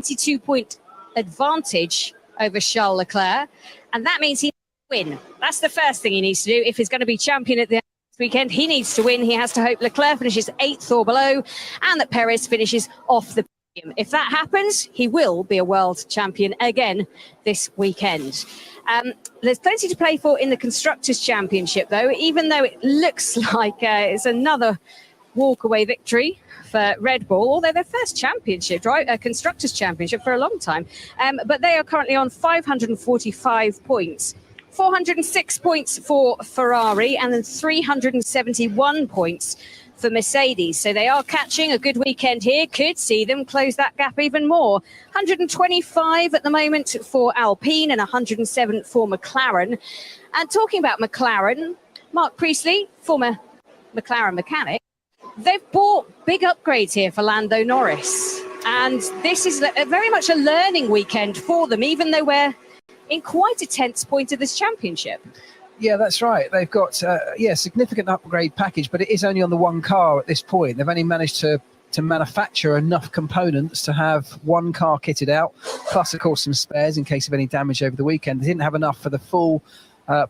22-point advantage over Charles Leclerc, and that means he needs to win. That's the first thing he needs to do. If he's going to be champion at the end of this weekend, he needs to win. He has to hope Leclerc finishes 8th or below, and that Perez finishes off the podium. If that happens, he will be a world champion again this weekend. There's plenty to play for in the Constructors' Championship, though, even though it looks like it's another walk-away victory for Red Bull, although their first championship, right, a Constructors' Championship for a long time. But they are currently on 545 points. 406 points for Ferrari, and then 371 points for Mercedes. So they are catching a good weekend here. Could see them close that gap even more. 125 at the moment for Alpine and 107 for McLaren. And talking about McLaren, Mark Priestley, former McLaren mechanic, they've bought big upgrades here for Lando Norris. And this is very much a learning weekend for them, even though we're in quite a tense point of this championship. Yeah, that's right. They've got significant upgrade package, but it is only on the one car at this point. They've only managed to manufacture enough components to have one car kitted out, plus, of course, some spares in case of any damage over the weekend. They didn't have enough for the full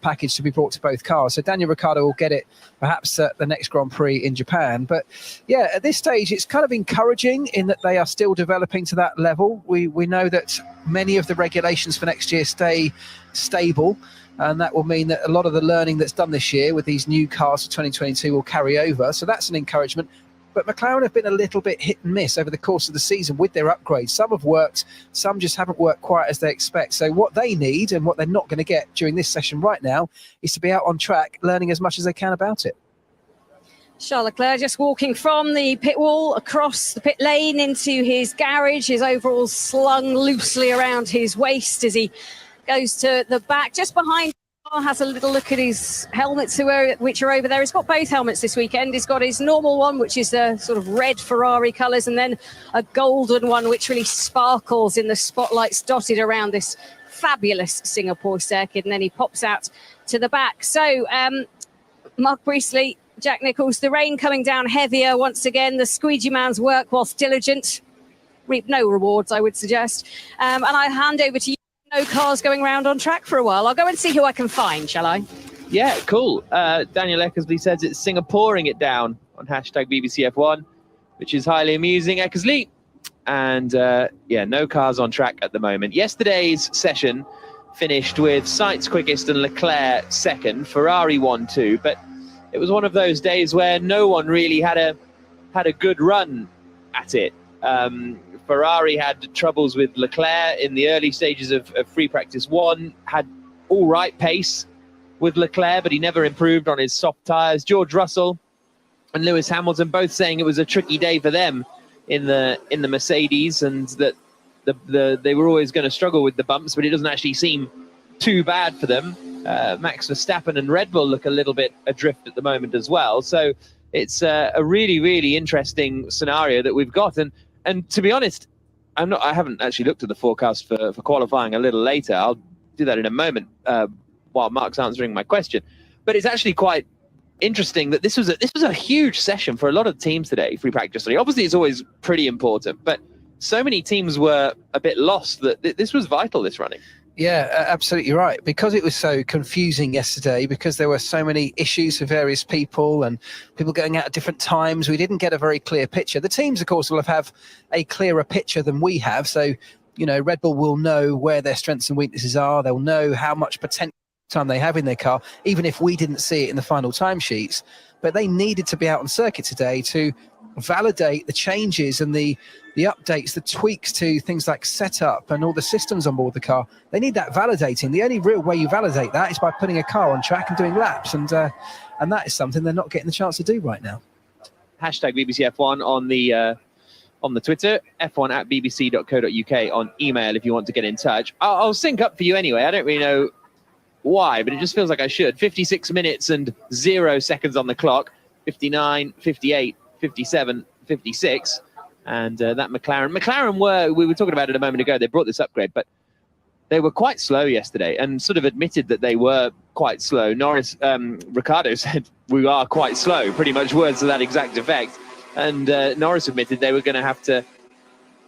package to be brought to both cars. So Daniel Ricciardo will get it perhaps at the next Grand Prix in Japan. But yeah, at this stage, it's kind of encouraging in that they are still developing to that level. We know that many of the regulations for next year stay stable, and that will mean that a lot of the learning that's done this year with these new cars for 2022 will carry over. So that's an encouragement. But McLaren have been a little bit hit and miss over the course of the season with their upgrades. Some have worked, some just haven't worked quite as they expect. So what they need and what they're not going to get during this session right now is to be out on track, learning as much as they can about it. Charles Leclerc just walking from the pit wall across the pit lane into his garage, his overalls slung loosely around his waist as he goes to the back. Just behind, has a little look at his helmets which are over there. He's got both helmets this weekend. He's got his normal one, which is the sort of red Ferrari colours, and then a golden one which really sparkles in the spotlights dotted around this fabulous Singapore circuit. And then he pops out to the back. So Mark Priestley, Jack Nicholls, the rain coming down heavier once again. The squeegee man's work, whilst diligent, reap no rewards, I would suggest. And I hand over to you. No cars going around on track for a while. I'll go and see who I can find, shall I? Yeah, cool. Daniel Eckersley says it's Singaporeing it down on hashtag BBC F1, which is highly amusing, Eckersley. And no cars on track at the moment. Yesterday's session finished with Sainz quickest and Leclerc second. Ferrari 1-2, but it was one of those days where no one really had a good run at it. Ferrari had troubles with Leclerc in the early stages of free practice one, had all right pace with Leclerc, but he never improved on his soft tyres. George Russell and Lewis Hamilton both saying it was a tricky day for them in the Mercedes, and that they were always going to struggle with the bumps, but it doesn't actually seem too bad for them. Max Verstappen and Red Bull look a little bit adrift at the moment as well. So it's a really, really interesting scenario that we've got. And to be honest, I haven't actually looked at the forecast for qualifying a little later. I'll do that in a moment while Mark's answering my question. But it's actually quite interesting that this was a huge session for a lot of teams today, free practice today. Obviously, it's always pretty important, but so many teams were a bit lost that this was vital, this running. Yeah, absolutely right. Because it was so confusing yesterday, because there were so many issues for various people and people going out at different times, we didn't get a very clear picture. The teams, of course, will have a clearer picture than we have. So, Red Bull will know where their strengths and weaknesses are. They'll know how much potential time they have in their car, even if we didn't see it in the final timesheets. But they needed to be out on circuit today to validate the changes and the updates, the tweaks to things like setup and all the systems on board the car. They need that validating. The only real way you validate that is by putting a car on track and doing laps, and that is something they're not getting the chance to do right now. Hashtag BBC F1 on the Twitter, f1@bbc.co.uk on email if you want to get in touch. I'll sync up for you anyway. I don't really know why, but it just feels like I should. 56 minutes and 0 seconds on the clock, 59, 58, 57, 56. And that McLaren we were talking about it a moment ago, they brought this upgrade, but they were quite slow yesterday and sort of admitted that they were quite slow. Ricciardo said, we are quite slow, pretty much words to that exact effect. And Norris admitted they were going to have to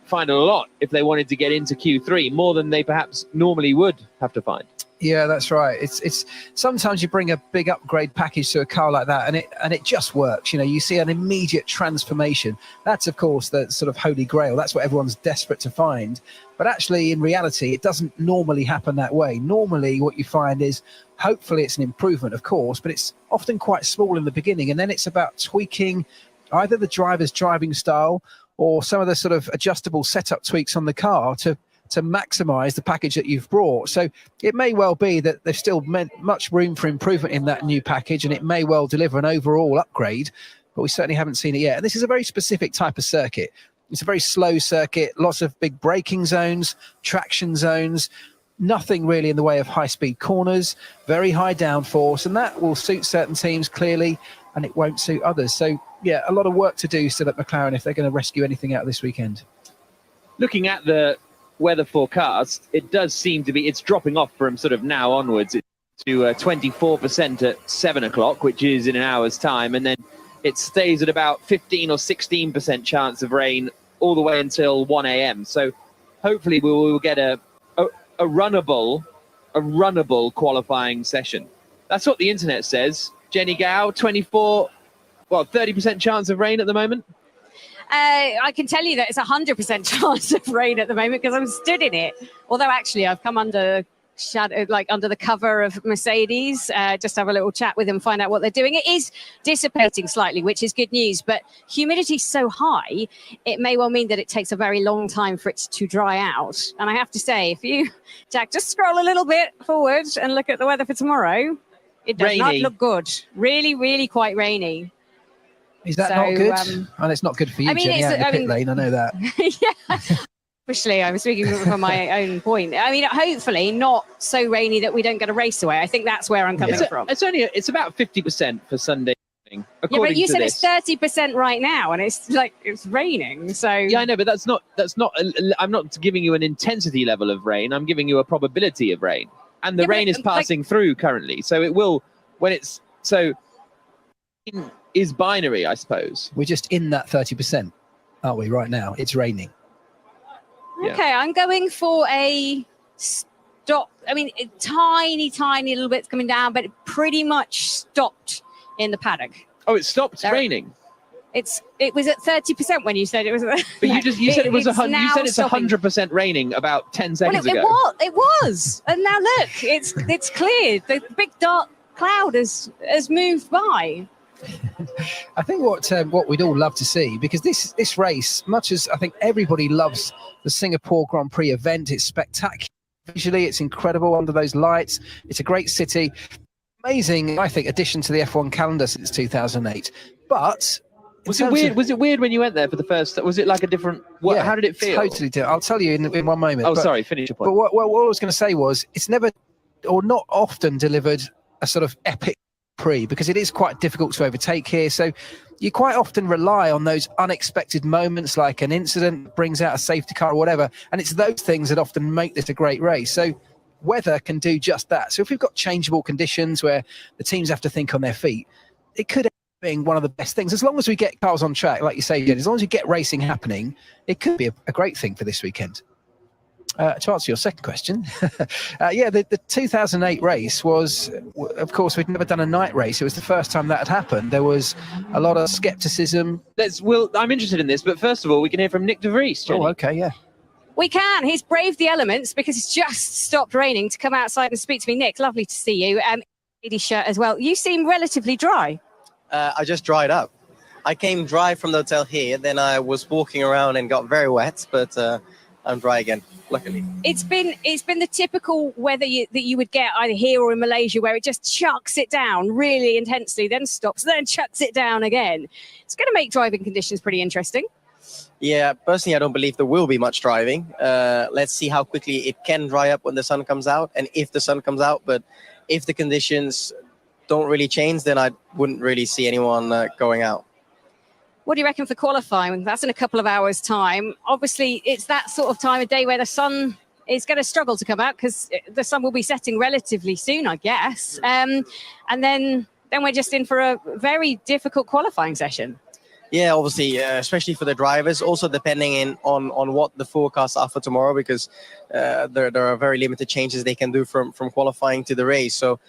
find a lot if they wanted to get into Q3, more than they perhaps normally would have to find. Yeah, that's right. It's sometimes you bring a big upgrade package to a car like that, and it just works. You know, you see an immediate transformation. That's of course the sort of holy grail. That's what everyone's desperate to find. But actually, in reality, it doesn't normally happen that way. Normally, what you find is, hopefully, it's an improvement, of course, but it's often quite small in the beginning, and then it's about tweaking either the driver's driving style or some of the sort of adjustable setup tweaks on the car to maximize the package that you've brought. So it may well be that there's still much room for improvement in that new package, and it may well deliver an overall upgrade, but we certainly haven't seen it yet. And this is a very specific type of circuit. It's a very slow circuit, lots of big braking zones, traction zones, nothing really in the way of high-speed corners, very high downforce, and that will suit certain teams clearly, and it won't suit others. So yeah, a lot of work to do still at McLaren if they're going to rescue anything out of this weekend. Looking at the weather forecast, it does seem to be, it's dropping off from sort of now onwards to 24% at 7 o'clock, which is in an hour's time, and then it stays at about 15 or 16% chance of rain all the way until 1 a.m. So hopefully we will get a runnable qualifying session. That's what the internet says. Jenny Gao, 30% chance of rain at the moment. I can tell you that it's 100% chance of rain at the moment because I'm stood in it. Although actually I've come under shadow, like under the cover of Mercedes, just to have a little chat with them, find out what they're doing. It is dissipating slightly, which is good news, but humidity's so high, it may well mean that it takes a very long time for it to dry out. And I have to say, if you, Jack, just scroll a little bit forward and look at the weather for tomorrow, it does not look good. Really, really quite rainy. Is that not good? And it's not good for you, Jenny, out in the pit lane, I know that. Yeah, obviously I'm speaking from my own point. I mean, hopefully not so rainy that we don't get a race away. I think that's where I'm coming from. It's about 50% for Sunday evening, yeah, but you said it's 30% right now, and it's like it's raining. So yeah, I know, but that's not. I'm not giving you an intensity level of rain. I'm giving you a probability of rain, and the rain is passing through currently. So it will when it's so. Is binary, I suppose. We're just in that 30%, aren't we, right now? It's raining. Okay, I'm going for a stop. I mean, a tiny little bit's coming down, but it pretty much stopped in the paddock. Oh, it stopped raining? It was at 30% when you said it was. But you said it was 100. You said it's 100% raining about 10 seconds ago. It was, and now look, it's cleared. The big dark cloud has moved by. I think what we'd all love to see, because this race, much as I think everybody loves the Singapore Grand Prix event, it's spectacular visually, it's incredible under those lights, it's a great city, amazing, I think, addition to the F1 calendar since 2008. But was it weird? Was it weird when you went there for the first? Was it like a different? Yeah, how did it feel? Totally different. I'll tell you in one moment. Oh, sorry, finish your point. But what I was going to say was, it's never or not often delivered a sort of epic Prix, because it is quite difficult to overtake here. So you quite often rely on those unexpected moments, like an incident that brings out a safety car or whatever. And it's those things that often make this a great race. So weather can do just that. So if we've got changeable conditions where the teams have to think on their feet, it could end up being one of the best things. As long as we get cars on track, like you say, Jen, as long as we get racing happening, it could be a great thing for this weekend. To answer your second question, the 2008 race was, of course, we'd never done a night race. It was the first time that had happened. There was a lot of skepticism. I'm interested in this, but first of all, we can hear from Nick de Vries. Jenny. Oh, okay, yeah. We can. He's braved the elements because it's just stopped raining to come outside and speak to me. Nick, lovely to see you. Lady shirt as well. You seem relatively dry. I just dried up. I came dry from the hotel here, then I was walking around and got very wet, but I'm dry again. Luckily, it's been the typical weather that you would get either here or in Malaysia, where it just chucks it down really intensely, then stops, then chucks it down again. It's going to make driving conditions pretty interesting. Yeah, personally, I don't believe there will be much driving. Let's see how quickly it can dry up when the sun comes out, and if the sun comes out. But if the conditions don't really change, then I wouldn't really see anyone going out. What do you reckon for qualifying? That's in a couple of hours' time. Obviously, it's that sort of time of day where the sun is going to struggle to come out because the sun will be setting relatively soon, I guess. And then we're just in for a very difficult qualifying session. Yeah, obviously, especially for the drivers. Also, depending on what the forecasts are for tomorrow, because there are very limited changes they can do from qualifying to the race. So,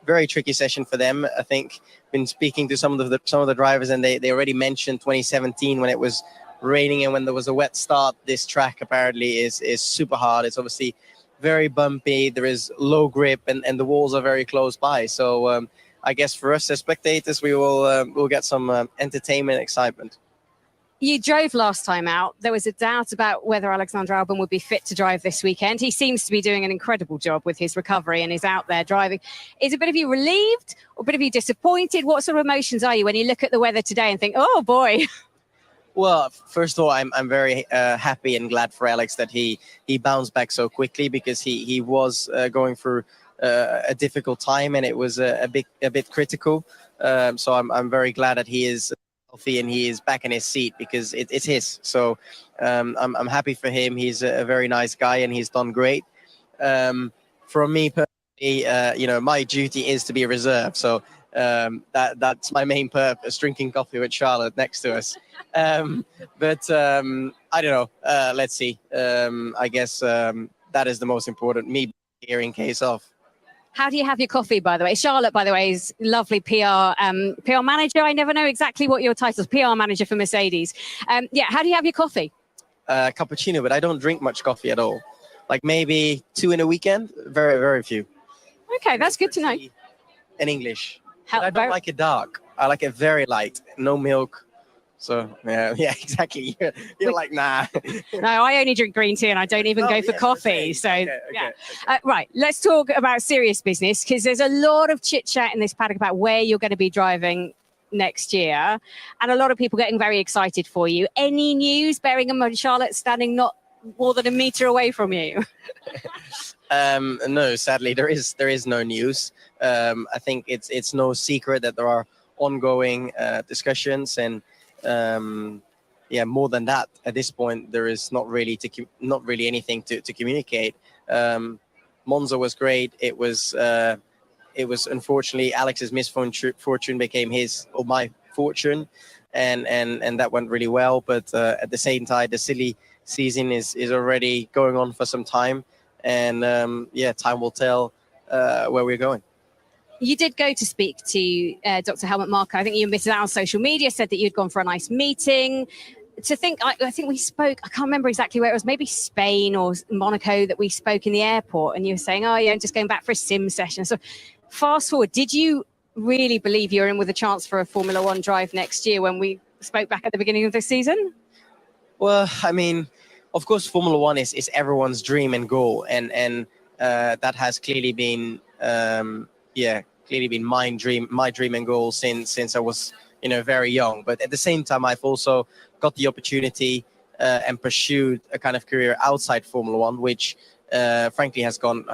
very tricky session for them. I think been speaking to some of the drivers, and they already mentioned 2017 when it was raining and when there was a wet start. This track apparently is super hard. It's obviously very bumpy. There is low grip, and the walls are very close by. So. I guess for us as spectators, we'll get some entertainment, excitement. You drove last time out. There was a doubt about whether Alexander Albon would be fit to drive this weekend. He seems to be doing an incredible job with his recovery and is out there driving. Is a bit of you relieved or a bit of you disappointed? What sort of emotions are you when you look at the weather today and think, oh boy? Well, first of all, I'm very happy and glad for Alex that he bounced back so quickly, because he was going through a difficult time, and it was a bit critical. So I'm very glad that he is healthy and he is back in his seat, because it's his. So I'm happy for him. He's a very nice guy and he's done great. For me personally, my duty is to be a reserve. So that's my main purpose: drinking coffee with Charlotte next to us. But I don't know. Let's see. I guess that is the most important. Me here in case of. How do you have your coffee, by the way? Charlotte, by the way, is lovely PR manager. I never know exactly what your title is. PR manager for Mercedes. How do you have your coffee? Cappuccino, but I don't drink much coffee at all. Like maybe 2 in a weekend. Very, very few. Okay, that's good to know. In English. I don't like it dark. I like it very light. No milk. So, yeah, exactly. You're like, nah. No, I only drink green tea and I don't even go for coffee. So, okay. Right, let's talk about serious business, because there's a lot of chit-chat in this paddock about where you're going to be driving next year, and a lot of people getting very excited for you. Any news, bearing in mind Charlotte standing not more than a meter away from you? No, sadly, there is no news. I think it's no secret that there are ongoing discussions, and more than that, at this point, there is not really anything to communicate. Monza was great. It was unfortunately Alex's misfortune became his or my fortune, and that went really well. But at the same time, the silly season is already going on for some time, and time will tell where we're going. You did go to speak to Dr. Helmut Marko. I think you missed it out on social media, said that you'd gone for a nice meeting. I think we spoke, I can't remember exactly where it was, maybe Spain or Monaco, that we spoke in the airport, and you were saying, oh, yeah, I'm just going back for a sim session. So fast forward, did you really believe you're in with a chance for a Formula One drive next year when we spoke back at the beginning of the season? Well, I mean, of course, Formula One is everyone's dream and goal, and that has clearly been my dream and goal since I was very young. But at the same time, I've also got the opportunity and pursued a kind of career outside Formula One, which frankly has gone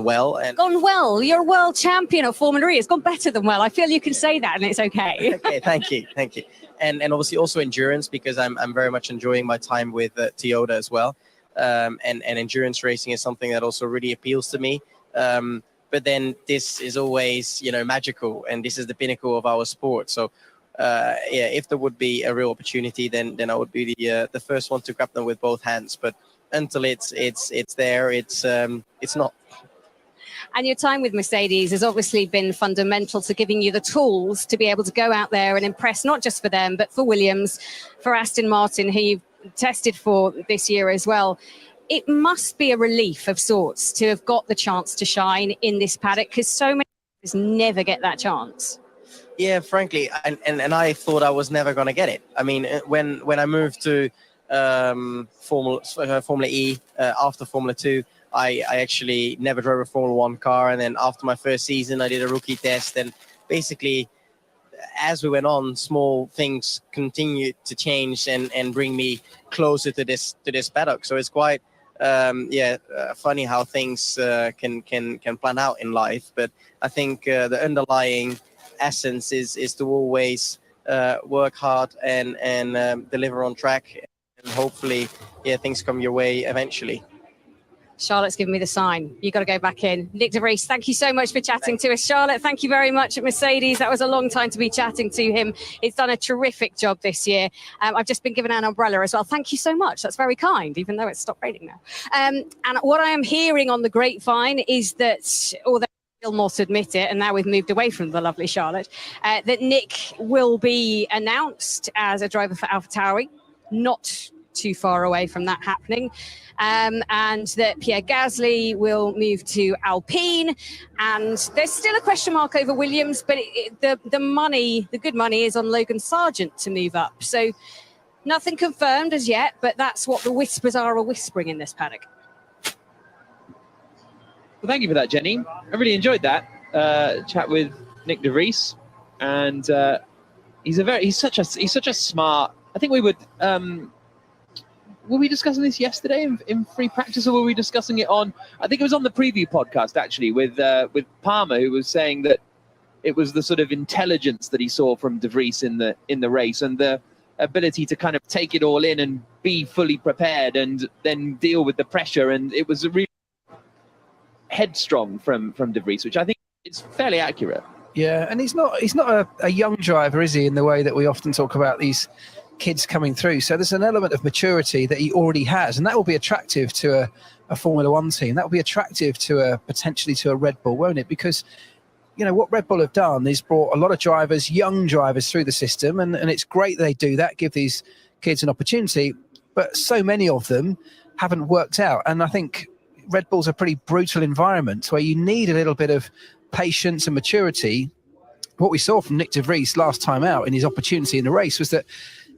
well. And gone well. You're a world champion of Formula E. It's gone better than well. I feel you can say that, and it's okay. Okay, thank you. And obviously also endurance, because I'm very much enjoying my time with Toyota as well. And endurance racing is something that also really appeals to me. But then this is always, magical, and this is the pinnacle of our sport. So, if there would be a real opportunity, then I would be the first one to grab them with both hands. But until it's there, it's not. And your time with Mercedes has obviously been fundamental to giving you the tools to be able to go out there and impress, not just for them, but for Williams, for Aston Martin, who you've tested for this year as well. It must be a relief of sorts to have got the chance to shine in this paddock, because so many drivers never get that chance. Yeah, frankly, and I thought I was never going to get it. I mean, when I moved to Formula E after Formula 2, I actually never drove a Formula 1 car. And then after my first season, I did a rookie test. And basically, as we went on, small things continued to change and bring me closer to this paddock. So it's quite funny how things can plan out in life. But I think the underlying essence is to always work hard and deliver on track, and hopefully things come your way eventually. Charlotte's given me the sign. You've got to go back in. Nick de Vries, thank you so much for chatting to us. Charlotte, thank you very much at Mercedes. That was a long time to be chatting to him. He's done a terrific job this year. I've just been given an umbrella as well. Thank you so much. That's very kind, even though it's stopped raining now. And what I am hearing on the grapevine is that, although still not admit it, and now we've moved away from the lovely Charlotte, that Nick will be announced as a driver for AlphaTauri, not too far away from that happening. And that Pierre Gasly will move to Alpine, and there's still a question mark over Williams, but the good money is on Logan Sargent to move up. So nothing confirmed as yet, but that's what the whispers are whispering in this paddock. Well, thank you for that, Jenny. I really enjoyed that chat with Nick de Vries, and he's such a smart. I think we would. Were we discussing this yesterday in free practice, or were we discussing it on? I think it was on the preview podcast actually with Palmer, who was saying that it was the sort of intelligence that he saw from de Vries in the race, and the ability to kind of take it all in and be fully prepared and then deal with the pressure. And it was a really headstrong from de Vries, which I think is fairly accurate. Yeah, and he's not a young driver, is he, in the way that we often talk about these kids coming through. So there's an element of maturity that he already has, and that will be attractive to a Formula One team. That will be attractive to potentially to a Red Bull, won't it? Because, you know, what Red Bull have done is brought a lot of drivers, young drivers, through the system, and it's great they do that, give these kids an opportunity, but so many of them haven't worked out. And I think Red Bull's a pretty brutal environment where you need a little bit of patience and maturity. What we saw from Nick de Vries last time out in his opportunity in the race was that,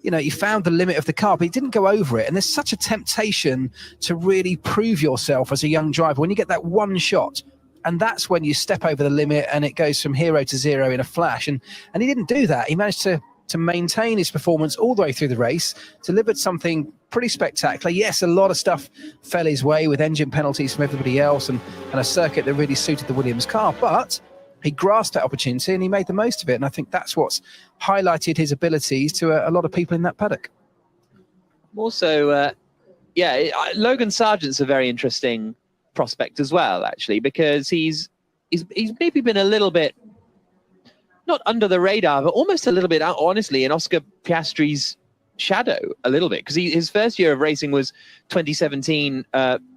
you know, he found the limit of the car, but he didn't go over it. And there's such a temptation to really prove yourself as a young driver when you get that one shot. And that's when you step over the limit and it goes from hero to zero in a flash. And he didn't do that. He managed to maintain his performance all the way through the race, delivered something pretty spectacular. Yes, a lot of stuff fell his way with engine penalties from everybody else and a circuit that really suited the Williams car, but he grasped that opportunity and he made the most of it. And I think that's what's highlighted his abilities to a lot of people in that paddock. Also, Logan Sargent's a very interesting prospect as well, actually, because he's maybe been a little bit, not under the radar, but almost a little bit out, honestly, in Oscar Piastri's shadow a little bit, because his first year of racing was 2017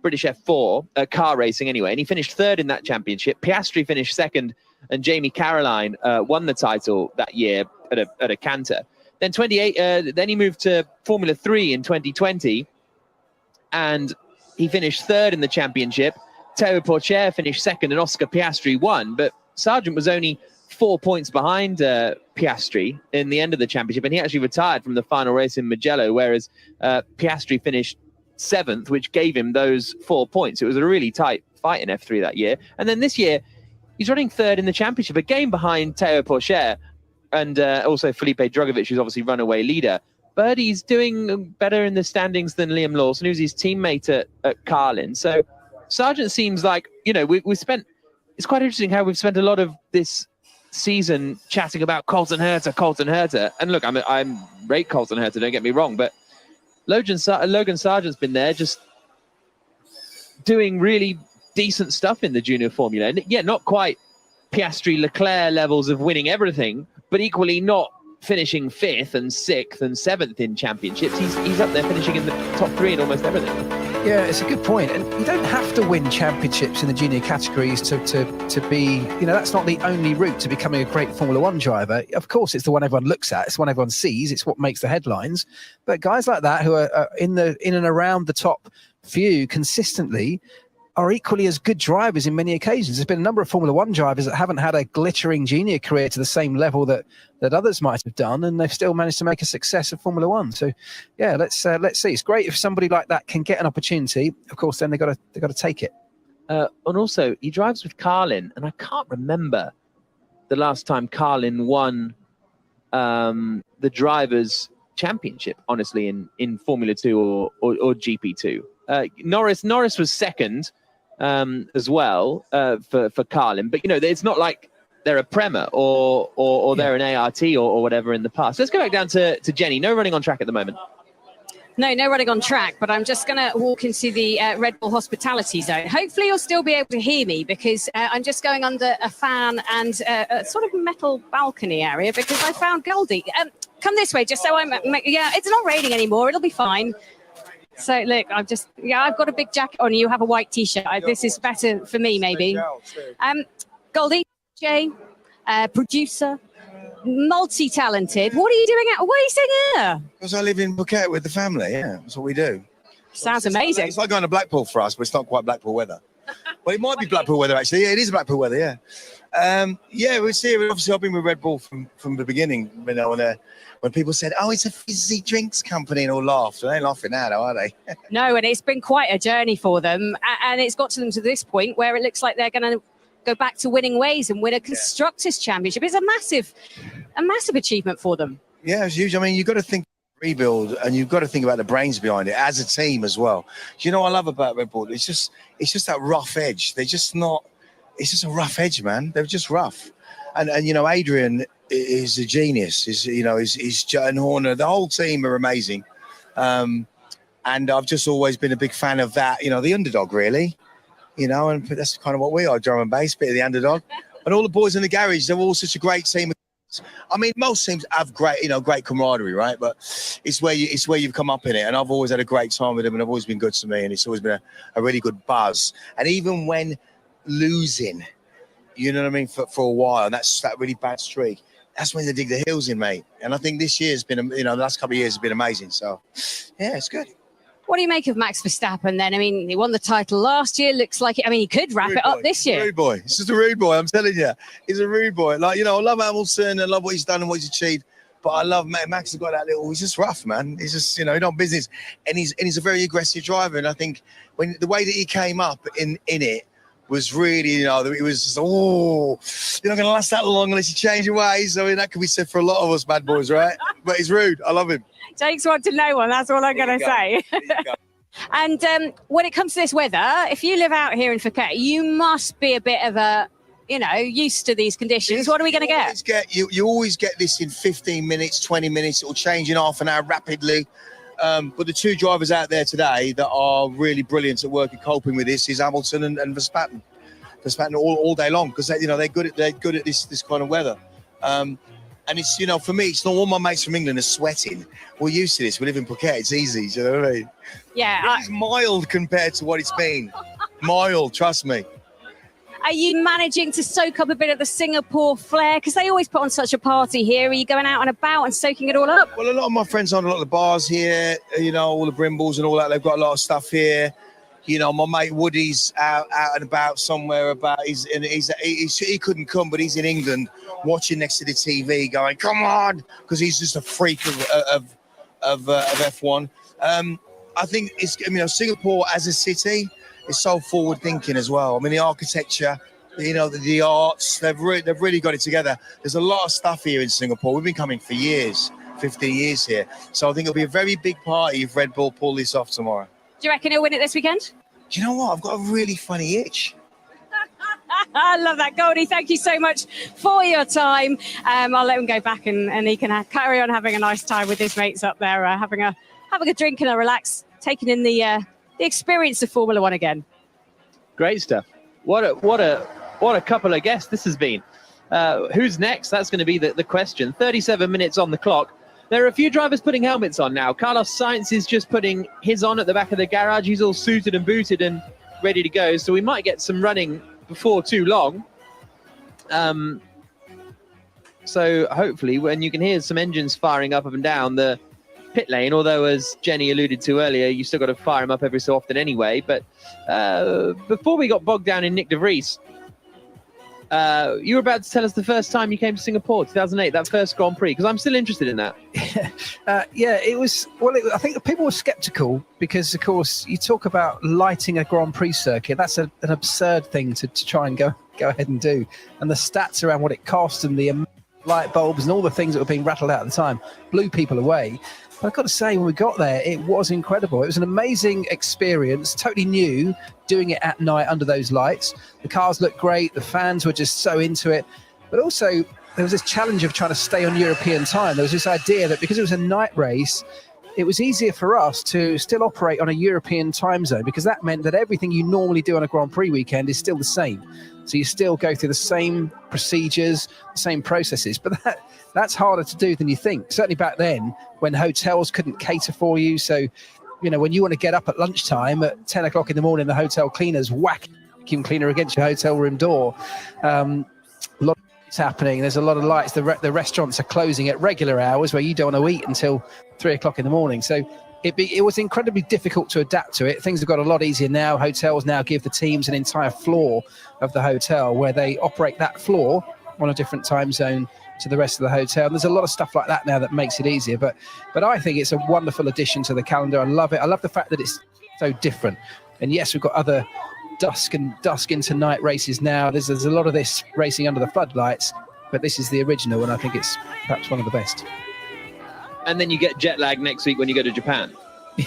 British F4 car racing anyway, and he finished third in that championship. Piastri finished second, and Jamie Caroline won the title that year at a canter. Then then he moved to Formula 3 in 2020, and he finished third in the championship. Théo Pourchaire finished second, and Oscar Piastri won. But Sargent was only 4 points behind Piastri in the end of the championship, and he actually retired from the final race in Mugello, whereas Piastri finished seventh, which gave him those 4 points. It was a really tight fight in F3 that year. And then this year, he's running third in the championship, a game behind Théo Pourchaire, and also Felipe Drugovich, who's obviously runaway leader. But he's doing better in the standings than Liam Lawson, who's his teammate at Carlin. So Sargent seems like, you know, it's quite interesting how we've spent a lot of this season chatting about Colton Herta. And look, I'm rate Colton Herta, don't get me wrong, but Logan Sargent's been there just doing really decent stuff in the junior formula. And yeah, not quite Piastri Leclerc levels of winning everything, but equally not finishing 5th and 6th and 7th in championships. He's up there finishing in the top 3 in almost everything. Yeah, it's a good point. And you don't have to win championships in the junior categories to be, you know, that's not the only route to becoming a great Formula One driver. Of course, it's the one everyone looks at. It's the one everyone sees. It's what makes the headlines. But guys like that who are in and around the top few consistently are equally as good drivers in many occasions. There's been a number of Formula One drivers that haven't had a glittering junior career to the same level that others might have done, and they've still managed to make a success of Formula One. So, yeah, let's see. It's great if somebody like that can get an opportunity. Of course, then they've got to take it. And also, he drives with Carlin, and I can't remember the last time Carlin won the Drivers' Championship, honestly, in Formula 2 or GP2. Norris was second as well for Carlin, but you know, it's not like they're a Prema or they're an ART or whatever in the past. Let's go back down to Jenny. No running on track at the moment. No running on track, but I'm just going to walk into the Red Bull hospitality zone. Hopefully you'll still be able to hear me because I'm just going under a fan and a sort of metal balcony area because I found Goldie. Come this way, just so it's not raining anymore. It'll be fine. So look, I've got a big jacket on. You have a white T-shirt. This is better for me, maybe. Goldie, Jay, producer, multi-talented. What are you doing? What are you saying here? Because I live in Phuket with the family. Yeah, that's what we do. Sounds amazing. It's like going to Blackpool for us, but it's not quite Blackpool weather. Well, it might be Blackpool weather actually. Yeah, it is Blackpool weather. Yeah. We're here. Obviously, I've been with Red Bull from the beginning. You know, when people said, "Oh, it's a fizzy drinks company," and all laughed. They ain't laughing now, though, are they? No, and it's been quite a journey for them, and it's got to them to this point where it looks like they're going to go back to winning ways and win a constructors championship. It's a massive achievement for them. Yeah, it's huge. I mean, you've got to think rebuild, and you've got to think about the brains behind it as a team as well. Do you know what I love about Red Bull? It's just that rough edge. They're just not. It's just a rough edge, man. They're just rough. And you know, Adrian is a genius. Is and Horner. The whole team are amazing. And I've just always been a big fan of that. You know, the underdog, really. You know, and that's kind of what we are, drum and bass, bit of the underdog. And all the boys in the garage, they're all such a great team. I mean, most teams have great camaraderie, right? But it's where you've come up in it. And I've always had a great time with them, and I've always been good to me, and it's always been a really good buzz. And even when losing, you know what I mean, for a while, and that's that really bad streak, that's when they dig the heels in, mate. And I think this year's been, the last couple of years have been amazing. So, yeah, it's good. What do you make of Max Verstappen then? I mean, he won the title last year. Looks like he could wrap it up this year. Rude boy. It's just a rude boy. I'm telling you, he's a rude boy. Like, I love Hamilton. I love what he's done and what he's achieved. But I love Max. Has got that little. He's just rough, man. He's just, he don't business, and he's a very aggressive driver. And I think when the way that he came up in it was really, it was just, you're not going to last that long unless you change your ways. I mean, that could be said for a lot of us bad boys, right? But he's rude. I love him. Takes one to know one. That's all I'm going to say. And when it comes to this weather, if you live out here in Phuket, you must be a bit of a, used to these conditions. What are we going to get? You always get this in 15 minutes, 20 minutes. It will change in half an hour rapidly. But the two drivers out there today that are really brilliant at working coping with this is Hamilton and Verstappen. Verstappen all day long because they're good at this kind of weather. And it's, for me, it's not all my mates from England are sweating. We're used to this. We live in Phuket. It's easy. Do you know what I mean? Yeah. It's mild compared to what it's been. Mild, trust me. Are you managing to soak up a bit of the Singapore flair? Because they always put on such a party here. Are you going out and about and soaking it all up? Well, a lot of my friends on a lot of the bars here, all the Brimbles and all that. They've got a lot of stuff here. My mate Woody's out and about somewhere he couldn't come, but he's in England watching next to the TV going, come on, because he's just a freak of F1. I think Singapore as a city is so forward thinking as well. I mean, the architecture, the arts, they've really got it together. There's a lot of stuff here in Singapore. We've been coming for years, 15 years here. So I think it'll be a very big party if Red Bull pull this off tomorrow. Do you reckon he'll win it this weekend? Do you know what? I've got a really funny itch. I love that, Goldie. Thank you so much for your time. I'll let him go back and he can carry on having a nice time with his mates up there, having a drink and a relax, taking in the experience of Formula One again. Great stuff. What a couple of guests this has been. Who's next? That's going to be the question. 37 minutes on the clock. There are a few drivers putting helmets on now. Carlos Sainz is just putting his on at the back of the garage. He's all suited and booted and ready to go. So we might get some running before too long. So hopefully when you can hear some engines firing up and down the pit lane, although as Jenny alluded to earlier, you still got to fire them up every so often anyway. But before we got bogged down in Nick de Vries, you were about to tell us the first time you came to Singapore, 2008, that first Grand Prix, because I'm still interested in that. It was, I think people were sceptical because, of course, you talk about lighting a Grand Prix circuit. That's an absurd thing to try and go ahead and do. And the stats around what it cost and the light bulbs and all the things that were being rattled out at the time blew people away. But I've got to say, when we got there, it was incredible. It was an amazing experience, totally new, doing it at night under those lights. The cars looked great. The fans were just so into it. But also, there was this challenge of trying to stay on European time. There was this idea that because it was a night race, it was easier for us to still operate on a European time zone, because that meant that everything you normally do on a Grand Prix weekend is still the same. So you still go through the same procedures, the same processes, but that's harder to do than you think. Certainly back then, when hotels couldn't cater for you. So, you know, when you want to get up at lunchtime at 10 o'clock in the morning, the hotel cleaners whack vacuum cleaner against your hotel room door. A lot of it's happening. There's a lot of lights. The restaurants are closing at regular hours where you don't want to eat until 3 o'clock in the morning. So it was incredibly difficult to adapt to it. Things have got a lot easier now. Hotels now give the teams an entire floor of the hotel where they operate that floor on a different time zone to the rest of the hotel. And there's a lot of stuff like that now that makes it easier. But I think it's a wonderful addition to the calendar. I love it. I love the fact that it's so different. And yes, we've got other dusk into night races now. There's a lot of this racing under the floodlights, but this is the original, and I think it's perhaps one of the best. And then you get jet lag next week when you go to Japan.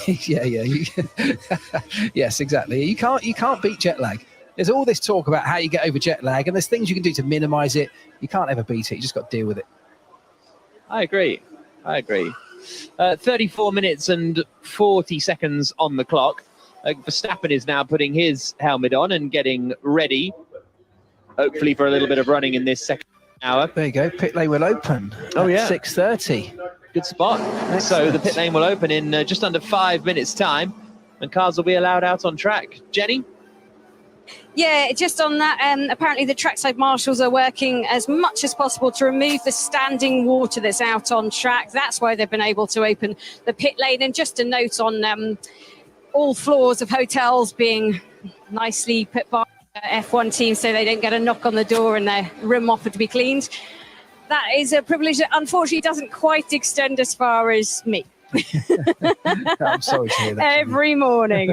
yeah. Yes, exactly. You can't beat jet lag. There's all this talk about how you get over jet lag, and there's things you can do to minimize it. You can't ever beat it. You just got to deal with it. I agree. 34 minutes and 40 seconds on the clock. Verstappen is now putting his helmet on and getting ready, hopefully for a little bit of running in this second hour. There you go. Pit lane will open. Oh, yeah. 6:30. Good spot. Excellent. So the pit lane will open in just under 5 minutes' time, and cars will be allowed out on track. Jenny? Yeah, just on that, apparently the trackside marshals are working as much as possible to remove the standing water that's out on track. That's why they've been able to open the pit lane. And just a note on all floors of hotels being nicely put by F1 teams so they don't get a knock on the door and their room offered to be cleaned. That is a privilege that unfortunately doesn't quite extend as far as me. I'm sorry to hear that. Every morning.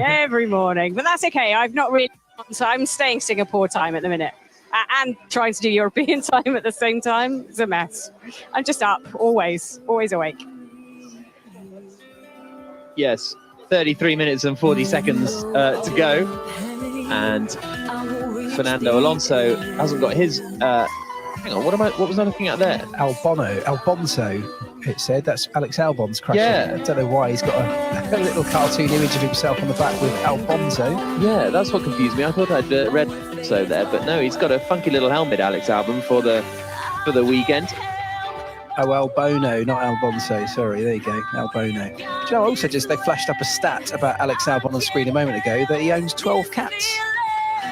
But that's okay. I've not really, so I'm staying Singapore time at the minute and trying to do European time at the same time. It's a mess. I'm just up, always awake. Yes. 33 minutes and 40 seconds to go, and Fernando Alonso hasn't got his hang on, what was I looking at there? Albonso, it said. That's Alex Albon's crash. Yeah. I don't know why he's got a little cartoon image of himself on the back with Albonso. Yeah, that's what confused me. I thought I'd read so there, but no, he's got a funky little helmet, Alex Albon, for the weekend. Oh, Albono, not Albonso. Sorry, there you go, Albono. Do you know, also just they flashed up a stat about Alex Albon on screen a moment ago that he owns 12 cats.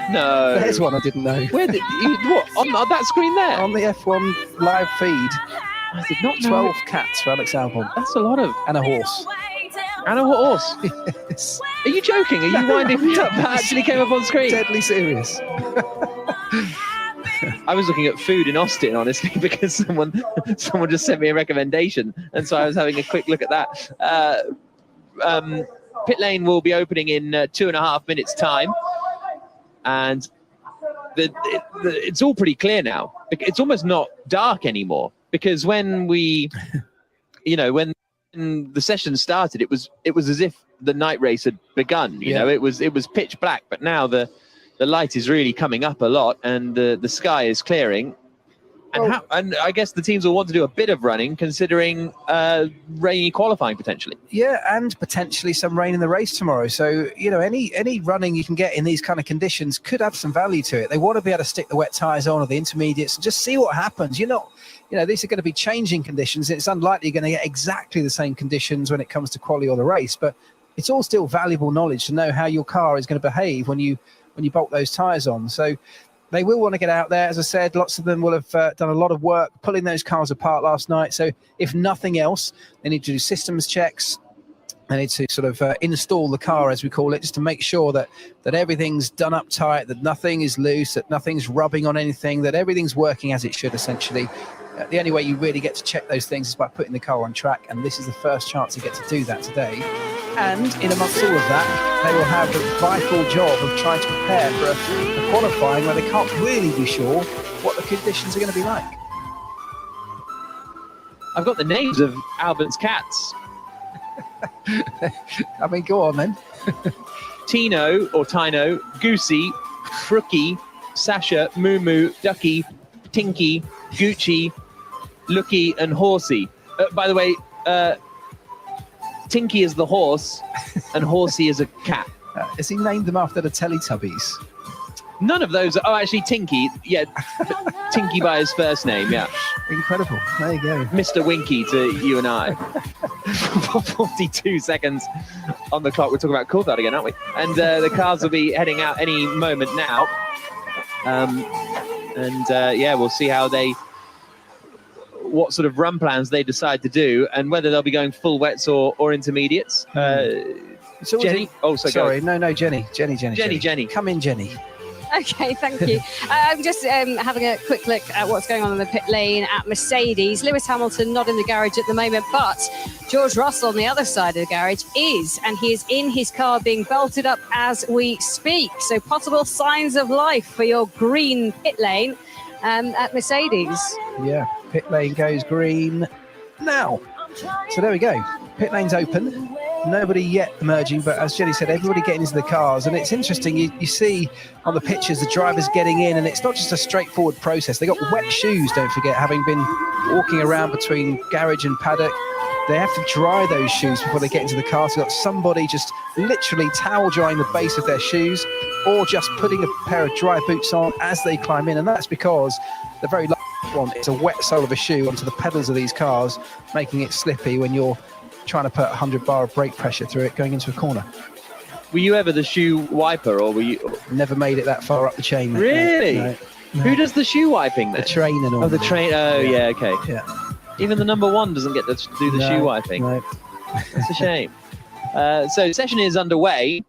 No. There's one I didn't know. Where did what on that screen there? On the F1 live feed. I did not know. 12 cats for Alex Albon. That's a lot of. And a horse. And a horse. Yes. Are you joking? Are you winding me up? That actually came up on screen. Deadly serious. I was looking at food in Austin, honestly, because someone just sent me a recommendation, and so I was having a quick look at that. Pit lane will be opening in 2.5 minutes' time, and it's all pretty clear now. It's almost not dark anymore, because when we, when the session started, it was as if the night race had begun. You know, it was pitch black, but now the light is really coming up a lot, and the sky is clearing. And I guess the teams will want to do a bit of running, considering rainy qualifying potentially. Yeah, and potentially some rain in the race tomorrow. So, any running you can get in these kind of conditions could have some value to it. They want to be able to stick the wet tyres on or the intermediates and just see what happens. These are going to be changing conditions. It's unlikely you're going to get exactly the same conditions when it comes to quali or the race, but it's all still valuable knowledge to know how your car is going to behave when you bolt those tyres on. So they will want to get out there. As I said, lots of them will have done a lot of work pulling those cars apart last night. So if nothing else, they need to do systems checks. They need to sort of install the car, as we call it, just to make sure that everything's done up tight, that nothing is loose, that nothing's rubbing on anything, that everything's working as it should, essentially. The only way you really get to check those things is by putting the car on track, and this is the first chance to get to do that today. And in amongst all of that, they will have the vital job of trying to prepare for a qualifying where they can't really be sure what the conditions are going to be like. I've got the names of Albon's cats. I mean, go on then. Tino, Goosey, Frookie, Sasha, Moo, Ducky, Tinky, Gucci, Looky, and Horsey. By the way, Tinky is the horse and Horsey is a cat. Has he named them after the Teletubbies? None of those. Oh, actually, Tinky. Yeah, Tinky by his first name. Yeah, Incredible. There you go. Mr. Winky to you and I. 42 seconds on the clock. We're talking about cooldown again, aren't we? And the cars will be heading out any moment now. Yeah, we'll see how what sort of run plans they decide to do, and whether they'll be going full wets or intermediates. Jenny. Oh, sorry. No, Jenny. Jenny. Come in, Jenny. Okay, thank you. I'm just having a quick look at what's going on in the pit lane at Mercedes. Lewis Hamilton not in the garage at the moment, but George Russell on the other side of the garage is, and he is in his car being belted up as we speak. So possible signs of life for your green pit lane at Mercedes. Yeah, pit lane goes green now. So there we go. Pit lane's open. Nobody yet emerging, but as Jenny said, everybody getting into the cars. And it's interesting, you see on the pictures the drivers getting in, and it's not just a straightforward process. They got wet shoes, don't forget, having been walking around between garage and paddock. They have to dry those shoes before they get into the car. So you've got somebody just literally towel drying the base of their shoes, or just putting a pair of dry boots on as they climb in. And that's because the very last one is a wet sole of a shoe onto the pedals of these cars, making it slippy when you're trying to put 100 bar of brake pressure through it going into a corner. Were you ever the shoe wiper, or were you? Never made it that far up the chain. Mate. Really? No. Who does the shoe wiping then? The trainer normally. Oh, the train. Oh, yeah. Okay. Yeah. Even the number one doesn't get to do the shoe wiping. No. That's a shame. So session is underway.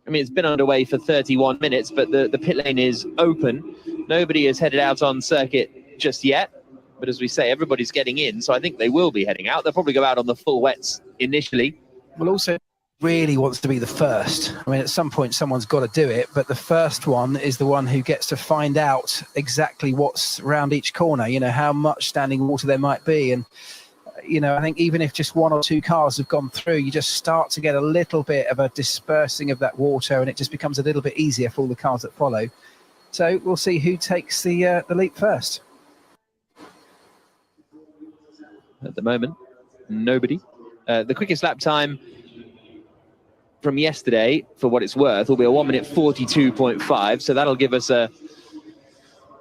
I mean, it's been underway for 31 minutes, but the pit lane is open. Nobody has headed out on circuit just yet. But as we say, everybody's getting in, so I think they will be heading out. They'll probably go out on the full wets initially. Well, also really wants to be the first. I mean, at some point, someone's got to do it, but the first one is the one who gets to find out exactly what's around each corner, you know, how much standing water there might be. And, you know, I think even if just one or two cars have gone through, you just start to get a little bit of a dispersing of that water, and it just becomes a little bit easier for all the cars that follow. So we'll see who takes the leap first. At the moment, nobody. The quickest lap time from yesterday, for what it's worth, will be a 1 minute 42.5. So that'll give us a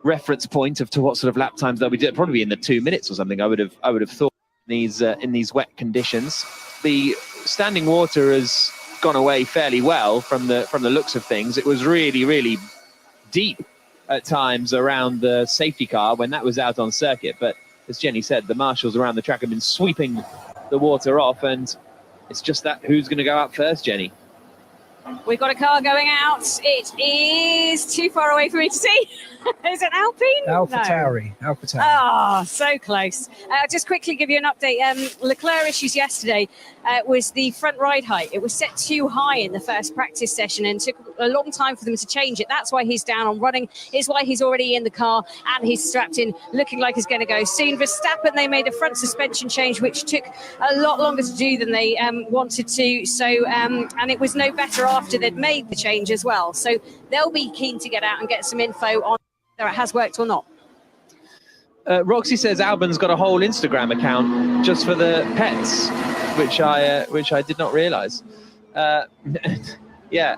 reference point to what sort of lap times they'll be doing. Probably in the 2 minutes or something. I would have thought in these wet conditions. The standing water has gone away fairly well from the looks of things. It was really deep at times around the safety car when that was out on circuit, but as Jenny said, the marshals around the track have been sweeping the water off, and it's just that who's going to go out first, Jenny? We've got a car going out. It is too far away for me to see. Is it Alpine? AlphaTauri. Oh, so close. Just quickly give you an update. Leclerc issues yesterday was the front ride height. It was set too high in the first practice session and took a long time for them to change it. That's why he's down on running. It's why he's already in the car and he's strapped in, looking like he's going to go soon. Verstappen, they made a front suspension change, which took a lot longer to do than they wanted to. So, and it was no better after they'd made the change as well. So they'll be keen to get out and get some info on whether it has worked or not. Roxy says Albon's got a whole Instagram account just for the pets, which I did not realise. Yeah,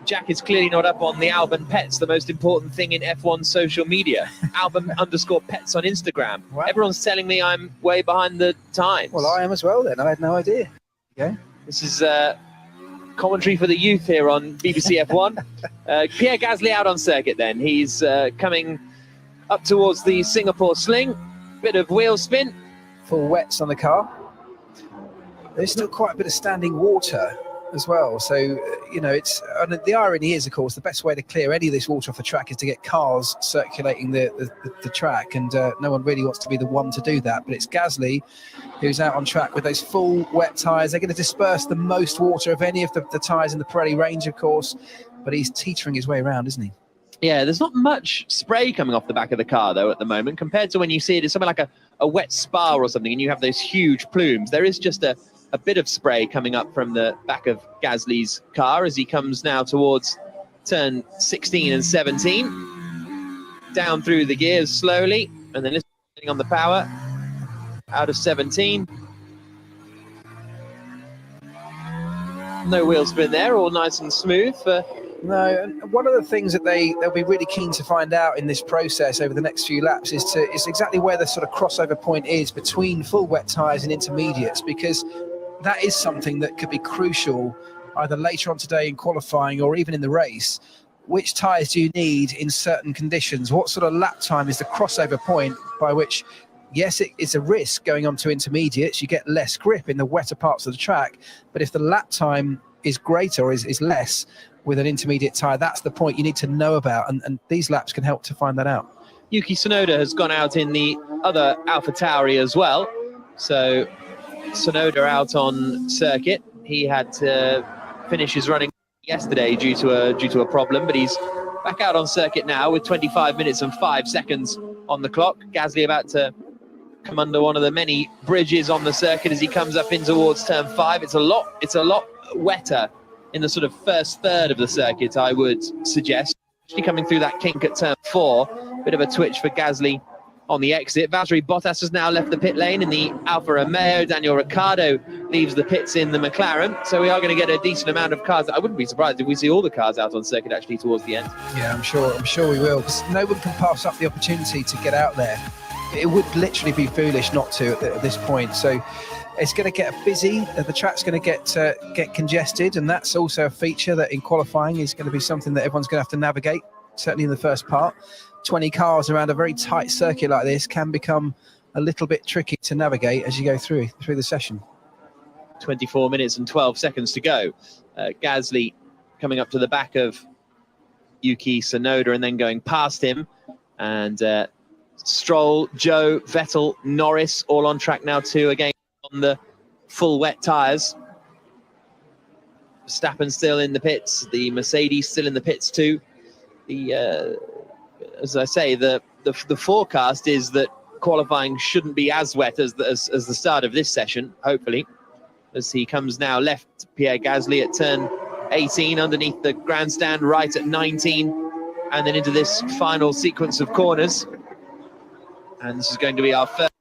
Jack is clearly not up on the Albon pets, the most important thing in F1 social media. Albon_pets on Instagram. Wow. Everyone's telling me I'm way behind the times. Well, I am as well then. I had no idea. Okay. This is commentary for the youth here on BBC F1. Pierre Gasly out on circuit then. He's coming up towards the Singapore sling. Bit of wheel spin. Full wets on the car. There's still quite a bit of standing water as well. So, you know, and the irony is, of course, the best way to clear any of this water off the track is to get cars circulating the track. And no one really wants to be the one to do that. But it's Gasly who's out on track with those full wet tyres. They're going to disperse the most water of any of the tyres in the Pirelli range, of course. But he's teetering his way around, isn't he? Yeah, there's not much spray coming off the back of the car, though, at the moment, compared to when you see it in something like a wet spa or something, and you have those huge plumes. There is just a bit of spray coming up from the back of Gasly's car as he comes now towards turn 16 and 17. Down through the gears slowly, and then listening on the power out of 17. No wheel spin there, all nice and smooth. No, and one of the things that they'll be really keen to find out in this process over the next few laps is exactly where the sort of crossover point is between full wet tyres and intermediates, because that is something that could be crucial either later on today in qualifying or even in the race. Which tyres do you need in certain conditions? What sort of lap time is the crossover point by which, yes, it's a risk going on to intermediates, you get less grip in the wetter parts of the track, but if the lap time is greater or is less with an intermediate tyre, that's the point you need to know about, and these laps can help to find that out. Yuki Tsunoda has gone out in the other AlphaTauri as well. So Tsunoda out on circuit. He had to finish his running yesterday due to a problem, but he's back out on circuit now with 25 minutes and 5 seconds on the clock. Gasly about to come under one of the many bridges on the circuit as he comes up in towards turn 5. It's a lot wetter in the sort of first third of the circuit, I would suggest. Actually coming through that kink at turn 4, bit of a twitch for Gasly on the exit. Valtteri Bottas has now left the pit lane in the Alfa Romeo. Daniel Ricciardo leaves the pits in the McLaren. So we are going to get a decent amount of cars. I wouldn't be surprised if we see all the cars out on circuit actually towards the end. Yeah, I'm sure we will, because no one can pass up the opportunity to get out there. It would literally be foolish not to at this point. So it's going to get busy. The track's going to get congested, and that's also a feature that in qualifying is going to be something that everyone's going to have to navigate, certainly in the first part. 20 cars around a very tight circuit like this can become a little bit tricky to navigate as you go through the session. 24 minutes and 12 seconds to go. Gasly coming up to the back of Yuki Tsunoda and then going past him. And Stroll, Joe, Vettel, Norris all on track now too, again on the full wet tyres. Verstappen still in the pits, the Mercedes still in the pits too. As I say, the forecast is that qualifying shouldn't be as wet as the start of this session, hopefully, as he comes now left Pierre Gasly at turn 18 underneath the grandstand, right at 19, and then into this final sequence of corners. And this is going to be our first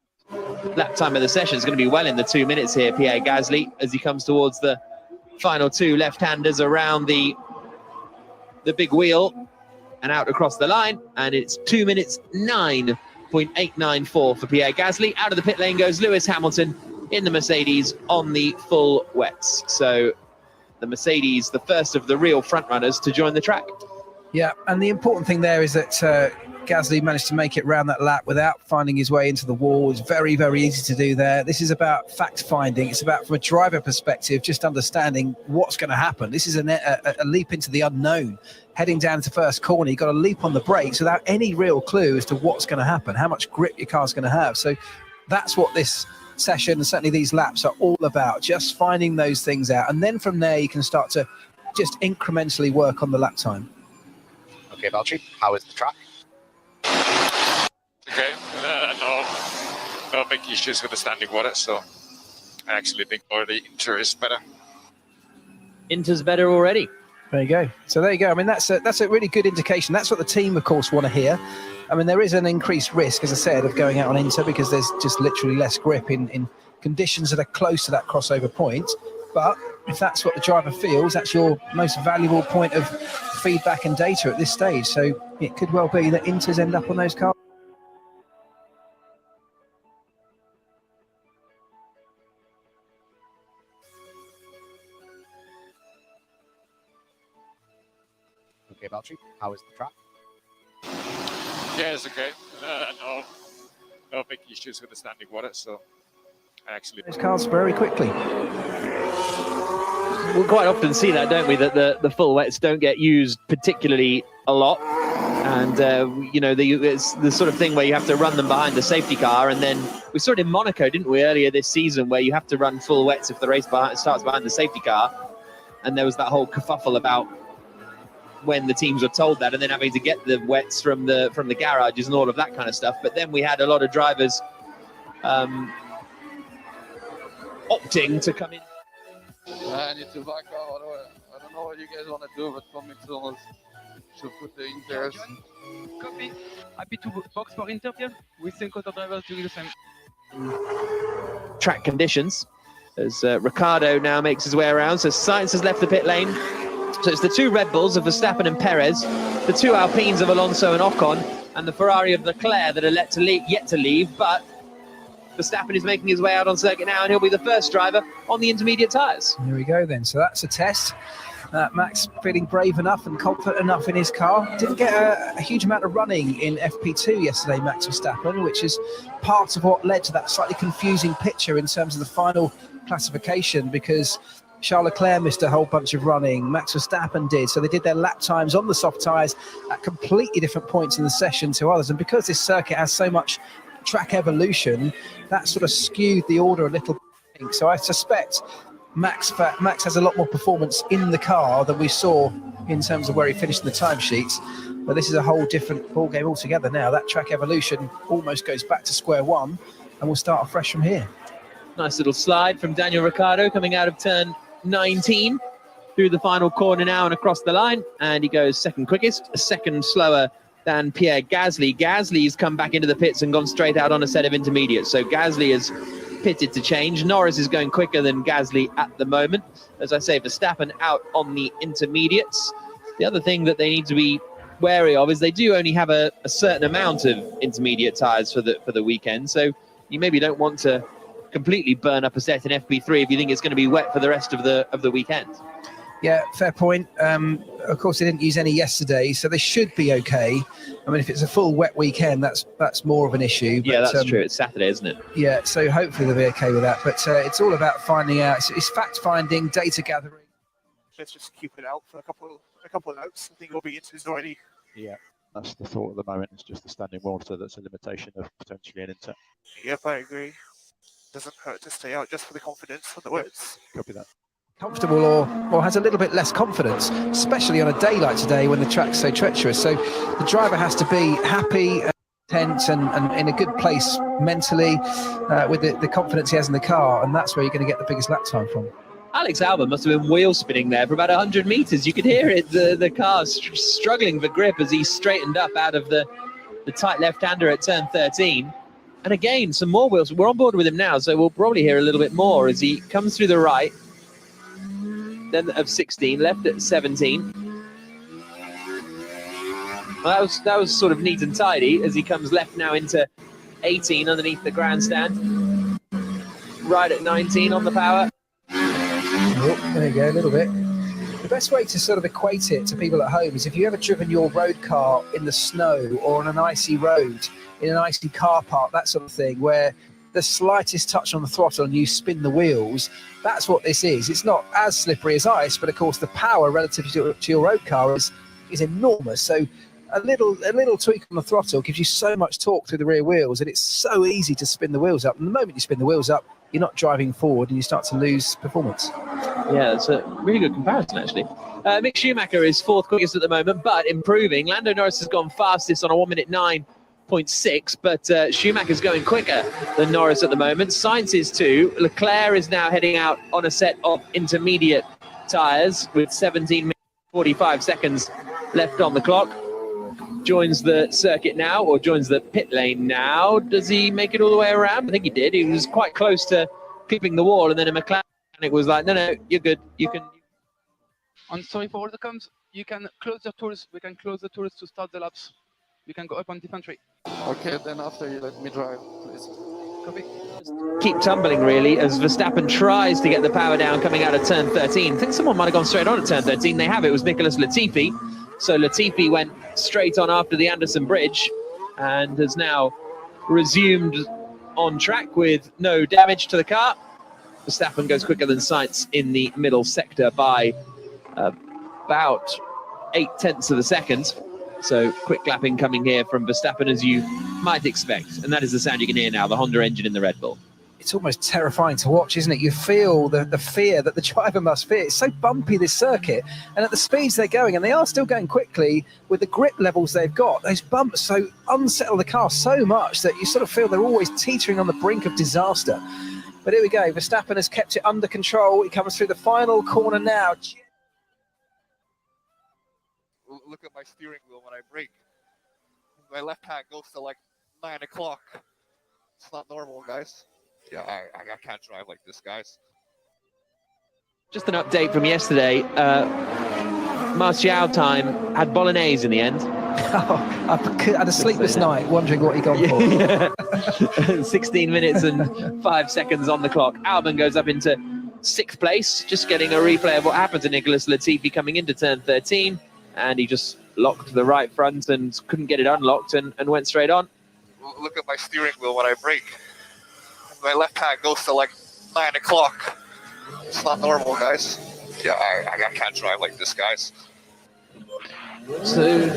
lap time of the session. It's going to be well in the 2 minutes here, Pierre Gasly, as he comes towards the final two left-handers around the big wheel and out across the line. And it's 2 minutes 9.894 for Pierre Gasly. Out of the pit lane goes Lewis Hamilton in the Mercedes on the full wets. So the Mercedes, the first of the real front runners to join the track. Yeah, and the important thing there is that Gasly managed to make it round that lap without finding his way into the wall. It's very, very easy to do there. This is about fact-finding. It's about, from a driver perspective, just understanding what's going to happen. This is a leap into the unknown. Heading down to first corner, you've got to leap on the brakes without any real clue as to what's going to happen, how much grip your car's going to have. So that's what this session, and certainly these laps, are all about, just finding those things out. And then from there, you can start to just incrementally work on the lap time. Okay, Valtteri, how is the track? Okay, no big issues with the standing water, so I actually think already Inter is better. Inter's better already. There you go. So there you go. I mean, that's a really good indication. That's what the team, of course, want to hear. I mean, there is an increased risk, as I said, of going out on Inter because there's just literally less grip in conditions that are close to that crossover point. But if that's what the driver feels, that's your most valuable point of feedback and data at this stage. So it could well be that Inters end up on those cars. Okay, Valtteri, how is the track? Yeah, it's okay. No big issues with the standing water, so I actually... Those cars very quickly. We quite often see that, don't we, that the full wets don't get used particularly a lot. And, it's the sort of thing where you have to run them behind the safety car. And then we saw it in Monaco, didn't we, earlier this season, where you have to run full wets if the race starts behind the safety car. And there was that whole kerfuffle about when the teams were told that, and then having to get the wets from the garages and all of that kind of stuff. But then we had a lot of drivers opting to come in. I need to back out. I don't know what you guys want to do, but for me, it's almost should put the Inters. Copy. Happy to box for Inter, Pierre. We think other drivers doing the same. Track conditions. as Ricardo now makes his way around. So Sainz has left the pit lane. So it's the two Red Bulls of Verstappen and Perez, the two Alpines of Alonso and Ocon, and the Ferrari of Leclerc that are yet to leave. But Verstappen is making his way out on circuit now, and he'll be the first driver on the intermediate tyres. Here we go then. So that's a test. Max feeling brave enough and confident enough in his car. Didn't get a huge amount of running in FP2 yesterday, Max Verstappen, which is part of what led to that slightly confusing picture in terms of the final classification, because Charles Leclerc missed a whole bunch of running, Max Verstappen did. So they did their lap times on the soft tyres at completely different points in the session to others. And because this circuit has so much track evolution, that sort of skewed the order a little bit. So I suspect Max has a lot more performance in the car than we saw in terms of where he finished in the timesheets. But this is a whole different ball game altogether now. That track evolution almost goes back to square one, and we'll start afresh from here. Nice little slide from Daniel Ricciardo coming out of turn 19 through the final corner now and across the line, and he goes second quickest, a second slower than Pierre Gasly. Gasly's come back into the pits and gone straight out on a set of intermediates, so Gasly has pitted to change. Norris is going quicker than Gasly at the moment. As I say, Verstappen out on the intermediates. The other thing that they need to be wary of is they do only have a certain amount of intermediate tyres for the weekend, so you maybe don't want to completely burn up a set in FP3 if you think it's going to be wet for the rest of the weekend. Yeah, fair point. Of course, they didn't use any yesterday, so they should be okay. I mean, if it's a full wet weekend, that's more of an issue. But, yeah, that's true. It's Saturday, isn't it? Yeah, so hopefully they'll be okay with that. But it's all about finding out. It's fact-finding, data gathering. Let's just keep it out for a couple of laps. I think we'll be into this already. Yeah, that's the thought at the moment. It's just the standing water that's a limitation of potentially an inter. Yep, I agree. Doesn't hurt to stay out just for the confidence on the wets. Copy that. Comfortable or has a little bit less confidence, especially on a day like today when the track's so treacherous. So the driver has to be happy, tense, and in a good place mentally with the confidence he has in the car, and that's where you're going to get the biggest lap time from. Alex Albon must have been wheel spinning there for about 100 meters. You could hear it, the car struggling for grip as he straightened up out of the tight left-hander at turn 13. And again, some more wheels. We're on board with him now, so we'll probably hear a little bit more as he comes through the right, then of 16, left at 17. Well, that was sort of neat and tidy as he comes left now into 18 underneath the grandstand. Right at 19 on the power. Oh, there you go, a little bit. The best way to sort of equate it to people at home is if you've ever driven your road car in the snow or on an icy road, in an icy car park, that sort of thing, where the slightest touch on the throttle and you spin the wheels, that's what this is. It's not as slippery as ice, but of course the power relative to your road car is enormous. So a little tweak on the throttle gives you so much torque through the rear wheels, and it's so easy to spin the wheels up. And the moment you spin the wheels up, you're not driving forward and you start to lose performance. Yeah, it's a really good comparison, actually. Mick Schumacher is fourth quickest at the moment, but improving. Lando Norris has gone fastest on a 1:09.6, but Schumacher's going quicker than Norris at the moment. Sainz is too. Leclerc is now heading out on a set of intermediate tyres with 17 minutes 45 seconds left on the clock. Joins the circuit now, or joins the pit lane now. Does he make it all the way around? I think he did. He was quite close to clipping the wall, and then a mechanic was like, no, you're good. You can. I'm sorry for all the comms. You can close the tools. We can close the tools to start the laps. We can go up on defense. Okay, then after you let me drive, please. Copy. Keep tumbling, really, as Verstappen tries to get the power down coming out of turn 13. I think someone might have gone straight on at turn 13. They have. It was Nicholas Latifi. So Latifi went straight on after the Anderson Bridge and has now resumed on track with no damage to the car. Verstappen goes quicker than Sainz in the middle sector by about 0.8 of a second. So quick lapping coming here from Verstappen, as you might expect. And that is the sound you can hear now, the Honda engine in the Red Bull. It's almost terrifying to watch, isn't it? You feel the fear that the driver must fear. It's so bumpy, this circuit. And at the speeds they're going, and they are still going quickly with the grip levels they've got, those bumps so unsettle the car so much that you sort of feel they're always teetering on the brink of disaster. But here we go. Verstappen has kept it under control. He comes through the final corner now. Look at my steering wheel when I brake. My left hand goes to like 9 o'clock. It's not normal, guys. Yeah, I can't drive like this, guys. Just an update from yesterday. Martial time had bolognese in the end. Oh, I had a sleepless night wondering what he'd gone for. 16 minutes and 5 seconds on the clock. Albon goes up into 6th place, just getting a replay of what happened to Nicholas Latifi coming into turn 13, and he just locked the right front and couldn't get it unlocked and went straight on. Look at my steering wheel when I brake. My left hand goes to like 9 o'clock. It's not normal, guys. Yeah, I can't drive like this, guys. So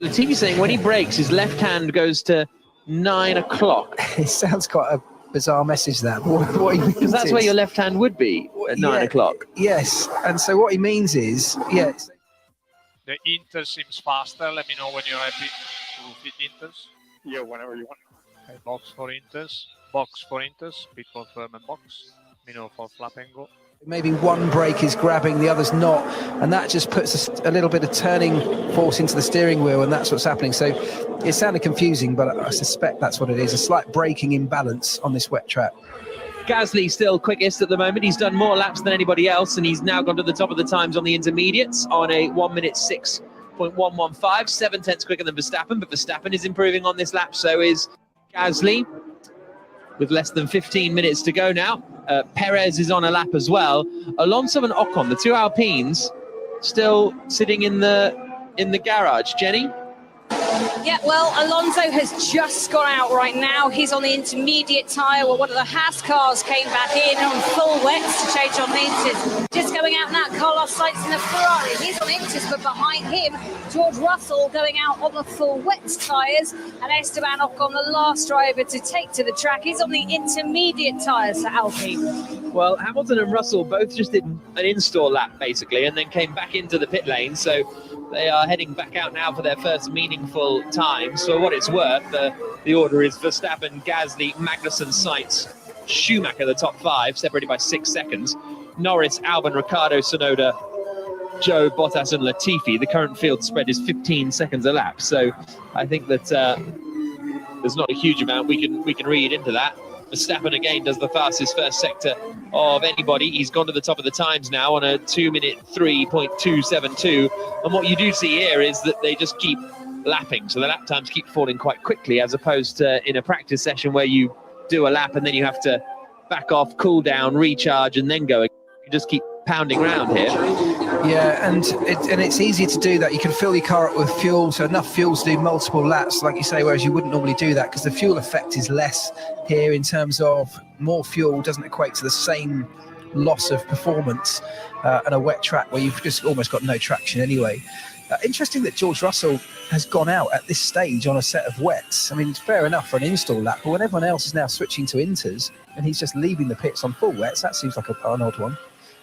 Latifi's saying when he brakes, his left hand goes to 9 o'clock. It sounds quite a bizarre message, that. What he means because that's is, where your left hand would be at 9 o'clock. Yes, and so what he means is, yes. The Inter seems faster. Let me know when you're happy to fit Inters. Yeah, whenever you want. Okay, box for Inters. Box for Inters. Pit confirm and box. Let me know for flap and go. Maybe one brake is grabbing, the other's not, and that just puts a little bit of turning force into the steering wheel, and that's what's happening. So it sounded confusing, but I suspect that's what it is, a slight braking imbalance on this wet track. Gasly still quickest at the moment. He's done more laps than anybody else, and he's now gone to the top of the times on the intermediates on a 1 minute 6.115, 7/10 quicker than Verstappen, but Verstappen is improving on this lap, so is Gasly, with less than 15 minutes to go now. Perez is on a lap as well. Alonso and Ocon, the two Alpines, still sitting in the garage. Jenny? Yeah, well, Alonso has just gone out right now. He's on the intermediate tyre. Well, one of the Haas cars came back in on full wets to change on the Inters. Just going out now, Carlos Sainz in the Ferrari. He's on Inters, but behind him, George Russell going out on the full wet tyres. And Esteban Ocon, the last driver to take to the track, he's on the intermediate tyres for Alpine. Well, Hamilton and Russell both just did an install lap, basically, and then came back into the pit lane. So they are heading back out now for their first meaningful time. So what it's worth, the order is Verstappen, Gasly, Magnussen, Sainz, Schumacher, the top 5, separated by 6 seconds. Norris, Albon, Ricciardo, Tsunoda, Joe, Bottas and Latifi. The current field spread is 15 seconds a lap. So I think that there's not a huge amount we can read into that. Verstappen again does the fastest first sector of anybody. He's gone to the top of the times now on a 2 minute 3.272. And what you do see here is that they just keep lapping. So the lap times keep falling quite quickly, as opposed to in a practice session where you do a lap and then you have to back off, cool down, recharge, and then go. You just keep pounding around here. Yeah, and it's easier to do that. You can fill your car up with fuel, so enough fuel to do multiple laps, like you say, whereas you wouldn't normally do that because the fuel effect is less here in terms of more fuel doesn't equate to the same loss of performance on a wet track where you've just almost got no traction anyway. Interesting that George Russell has gone out at this stage on a set of wets. I mean, it's fair enough for an install lap, but when everyone else is now switching to inters and he's just leaving the pits on full wets, that seems like an odd one.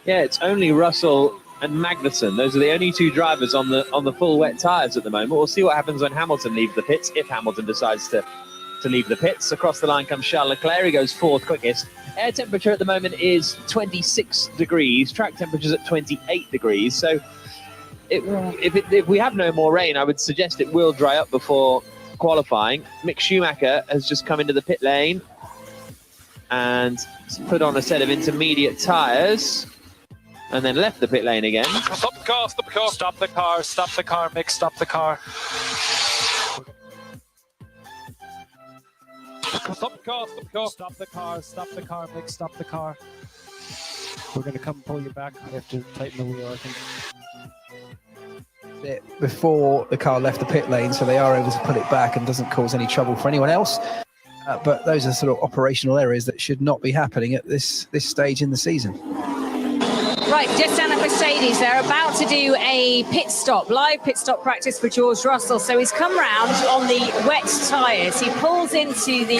Yeah, it's only Russell and Magnussen. Those are the only two drivers on the full wet tyres at the moment. We'll see what happens when Hamilton leaves the pits, if Hamilton decides to leave the pits. Across the line comes Charles Leclerc. He goes 4th quickest. Air temperature at the moment is 26 degrees. Track temperature's at 28 degrees. So if we have no more rain, I would suggest it will dry up before qualifying. Mick Schumacher has just come into the pit lane and put on a set of intermediate tyres and then left the pit lane again. Stop the car, stop the car. Stop the car, stop the car, Mick, stop the car. Stop the car, stop the car. Stop the car, stop the car, Mick, stop the car. We're going to come pull you back. I have to tighten the wheel, I think. Before the car left the pit lane, so they are able to put it back and doesn't cause any trouble for anyone else. But those are sort of operational areas that should not be happening at this stage in the season. Right, just down at Mercedes, they're about to do a pit stop, live pit stop practice for George Russell. So he's come round on the wet tyres. He pulls into the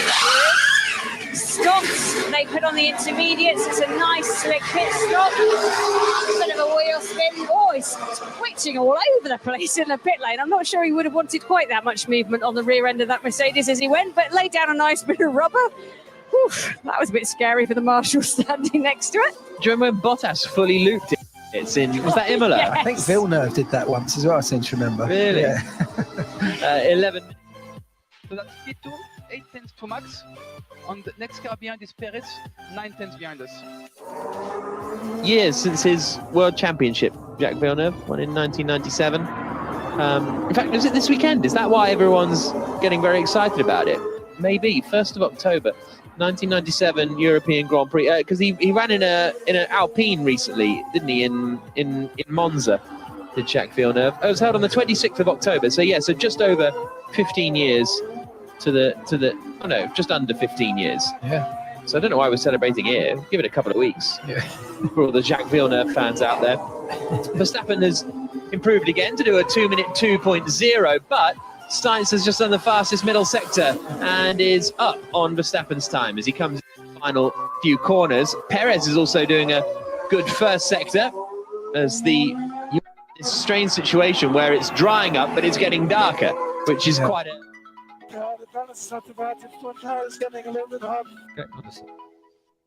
stops. They put on the intermediates. It's a nice slick pit stop. Bit of a wheel spin. Oh, he's twitching all over the place in the pit lane. I'm not sure he would have wanted quite that much movement on the rear end of that Mercedes as he went, but laid down a nice bit of rubber. Whew, that was a bit scary for the marshal standing next to it. Do you remember when Bottas fully looped it? It's in, was that Imola? Yes. I think Villeneuve did that once as well, I seem to remember. Really? Yeah. 11. So that's 8 tenths to Max. On the next car behind is Perez, 9 tenths behind us. Years since his World Championship, Jacques Villeneuve won in 1997. In fact, was it this weekend? Is that why everyone's getting very excited about it? Maybe 1st of October, 1997 European Grand Prix. Because he ran in an Alpine recently, didn't he? In Monza, did Jacques Villeneuve? It was held on the 26th of October. So yeah, so just over 15 years to the oh no, just under 15 years. Yeah. So I don't know why we're celebrating here. Give it a couple of weeks. Yeah. For all the Jacques Villeneuve fans out there. Verstappen has improved again to do a 2-minute 2.0, but Sainz has just done the fastest middle sector and is up on Verstappen's time as he comes in the final few corners. Perez is also doing a good first sector as this strange situation where it's drying up, but it's getting darker, which is quite a... The balance is not too bad. The front tire is getting a little bit hot.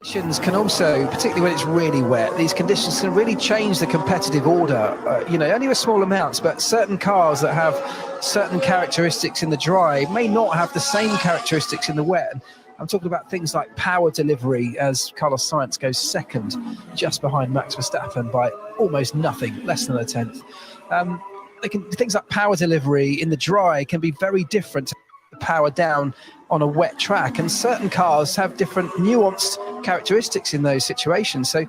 Conditions can also, particularly when it's really wet, these conditions can really change the competitive order. You know, only with small amounts, but certain cars that have certain characteristics in the dry may not have the same characteristics in the wet. I'm talking about things like power delivery, as Carlos Sainz goes second, just behind Max Verstappen by almost nothing, less than a tenth. Things like power delivery in the dry can be very different to power down on a wet track, and certain cars have different nuanced characteristics in those situations. So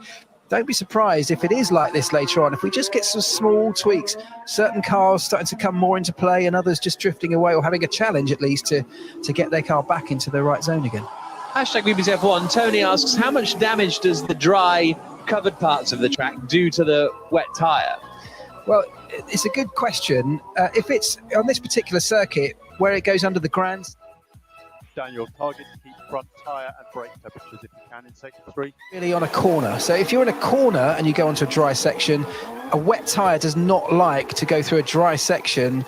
don't be surprised if it is like this later on. If we just get some small tweaks, certain cars starting to come more into play and others just drifting away or having a challenge at least to get their car back into the right zone again. Hashtag BBC F1. Tony asks, how much damage does the dry covered parts of the track do to the wet tyre? Well, it's a good question. If it's on this particular circuit where it goes under the grand... Daniel, target to keep front tyre and brake temperatures if you can in sector 3. Really on a corner. So if you're in a corner and you go onto a dry section, a wet tyre does not like to go through a dry section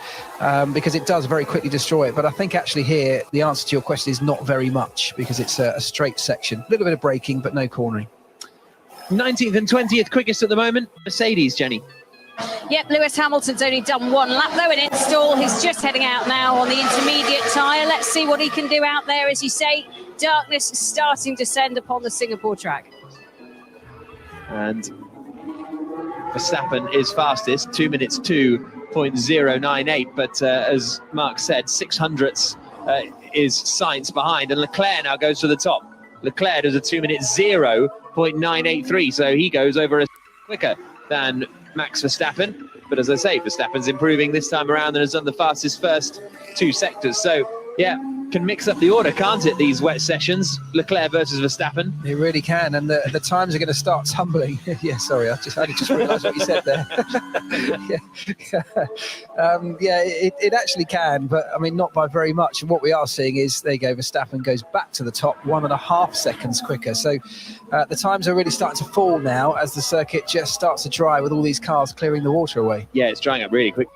because it does very quickly destroy it. But I think actually here the answer to your question is not very much because it's a straight section. A little bit of braking, but no cornering. 19th and 20th quickest at the moment. Mercedes, Jenny. Yep, Lewis Hamilton's only done one lap though in install. He's just heading out now on the intermediate tyre. Let's see what he can do out there. As you say, darkness starting to descend upon the Singapore track. And Verstappen is fastest, 2 minutes 2.098. But as Mark said, 600ths is Sainz behind, and Leclerc now goes to the top. Leclerc does a 2 minute 0.983, so he goes over a quicker than Max Verstappen, but as I say, Verstappen's improving this time around and has done the fastest first two sectors. So, yeah, can mix up the order, can't it, these wet sessions? Leclerc versus Verstappen. It really can, and the times are going to start tumbling. Yeah, sorry, I just realised what you said there. It actually can, but I mean, not by very much. And what we are seeing is, there you go, Verstappen goes back to the top 1.5 seconds quicker. So the times are really starting to fall now as the circuit just starts to dry with all these cars clearing the water away. Yeah, it's drying up really quick.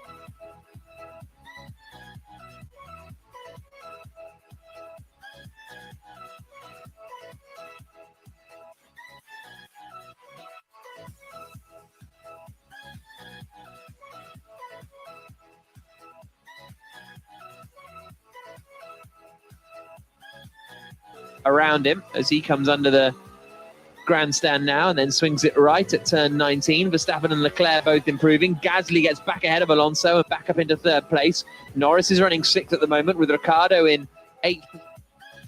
Around him as he comes under the grandstand now and then swings it right at turn 19. Verstappen and Leclerc both improving. Gasly gets back ahead of Alonso and back up into third place. Norris is running 6th at the moment with Ricciardo in 8th.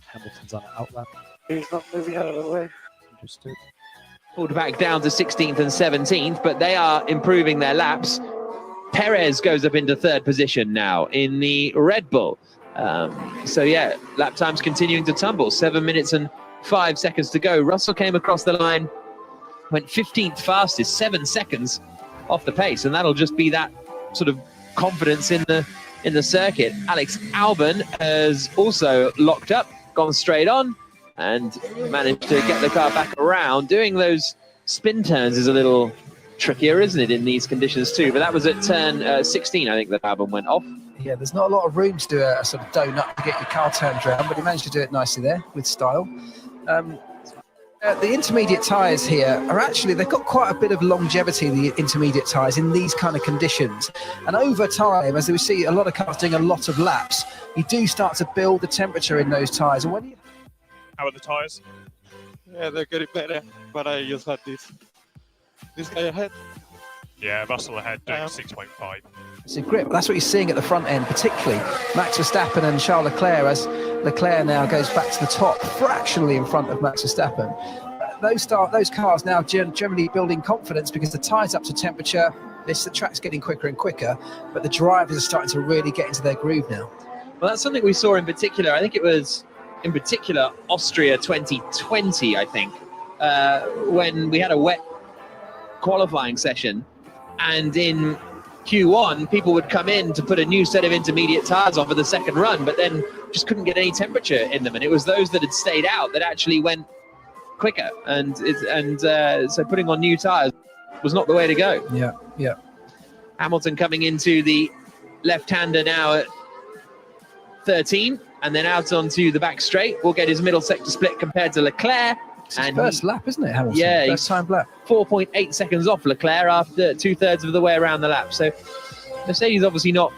Hamilton's on an outlap. He's not moving out of the way. Understood. Pulled back down to 16th and 17th, but they are improving their laps. Perez goes up into third position now in the Red Bull. So yeah, lap times continuing to tumble. 7 minutes and 5 seconds to go. Russell came across the line, went 15th fastest, 7 seconds off the pace, and that'll just be that sort of confidence in the circuit. Alex Albon has also locked up, gone straight on, and managed to get the car back around. Doing those spin turns is a little trickier, isn't it, in these conditions too? But that was at turn 16, I think, that Albon went off. Yeah, there's not a lot of room to do a sort of donut to get your car turned around, but he managed to do it nicely there with style. The intermediate tyres here are actually, they've got quite a bit of longevity, the intermediate tyres, in these kind of conditions. And over time, as we see a lot of cars doing a lot of laps, you do start to build the temperature in those tyres. And when you... How are the tyres? Yeah, they're getting better, but I just had this guy ahead. Yeah, Russell ahead doing 6.5. It's a grip. That's what you're seeing at the front end, particularly Max Verstappen and Charles Leclerc, as Leclerc now goes back to the top, fractionally in front of Max Verstappen. Those cars now generally building confidence because the tyres up to temperature. The track's getting quicker and quicker, but the drivers are starting to really get into their groove now. Well, that's something we saw in particular. I think it was, in particular, Austria 2020, I think, when we had a wet qualifying session. And in Q1, people would come in to put a new set of intermediate tyres on for the second run, but then just couldn't get any temperature in them. And it was those that had stayed out that actually went quicker. And so putting on new tyres was not the way to go. Yeah, yeah. Hamilton coming into the left-hander now at 13, and then out onto the back straight. We'll get his middle sector split compared to Leclerc. It's his first lap, isn't it, Hamilton? Yeah, first time lap. 4.8 seconds off Leclerc after 2/3 of the way around the lap. So Mercedes obviously not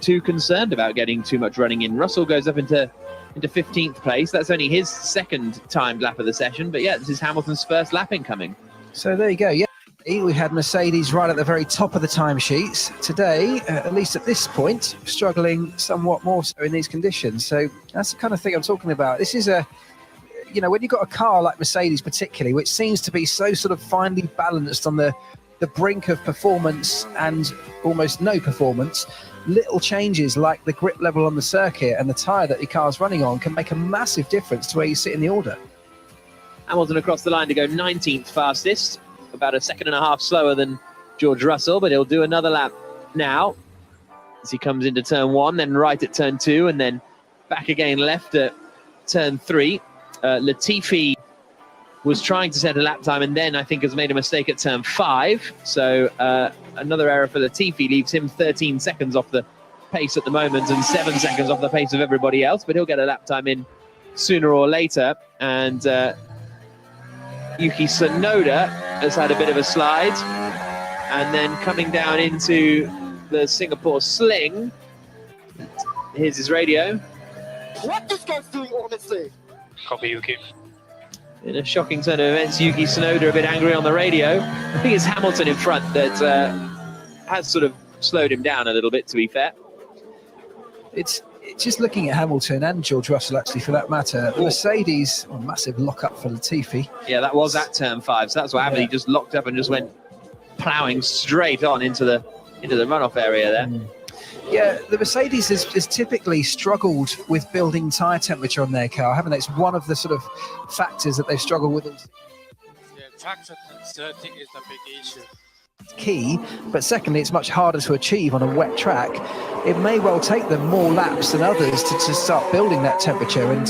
too concerned about getting too much running in. Russell goes up into 15th place. That's only his second timed lap of the session. But yeah, this is Hamilton's first lap incoming. So there you go. Yeah, we had Mercedes right at the very top of the timesheets. Today, at least at this point, struggling somewhat more so in these conditions. So that's the kind of thing I'm talking about. This is when you've got a car like Mercedes particularly, which seems to be so sort of finely balanced on the brink of performance and almost no performance, little changes like the grip level on the circuit and the tyre that your car's running on can make a massive difference to where you sit in the order. Hamilton across the line to go 19th fastest, about a second and a half slower than George Russell, but he'll do another lap now as he comes into turn 1, then right at turn 2, and then back again left at turn 3. Latifi was trying to set a lap time and then I think has made a mistake at turn 5. So another error for Latifi leaves him 13 seconds off the pace at the moment and 7 seconds off the pace of everybody else, but he'll get a lap time in sooner or later. And Yuki Tsunoda has had a bit of a slide, and then coming down into the Singapore sling. Here's his radio. What this guy's doing, honestly? Copy, Yuki. In a shocking turn of events, Yuki Tsunoda a bit angry on the radio. I think it's Hamilton in front that has sort of slowed him down a little bit, to be fair. It's just looking at Hamilton and George Russell, actually, for that matter. The Mercedes, massive lock-up for Latifi. Yeah, that was at turn 5, so that's what happened. He just locked up and just went ploughing straight on into the runoff area there. Yeah, the Mercedes has typically struggled with building tyre temperature on their car, haven't they? It's one of the sort of factors that they've struggled with. Yeah, traction uncertainty is a big issue. Key, but secondly, it's much harder to achieve on a wet track. It may well take them more laps than others to start building that temperature. And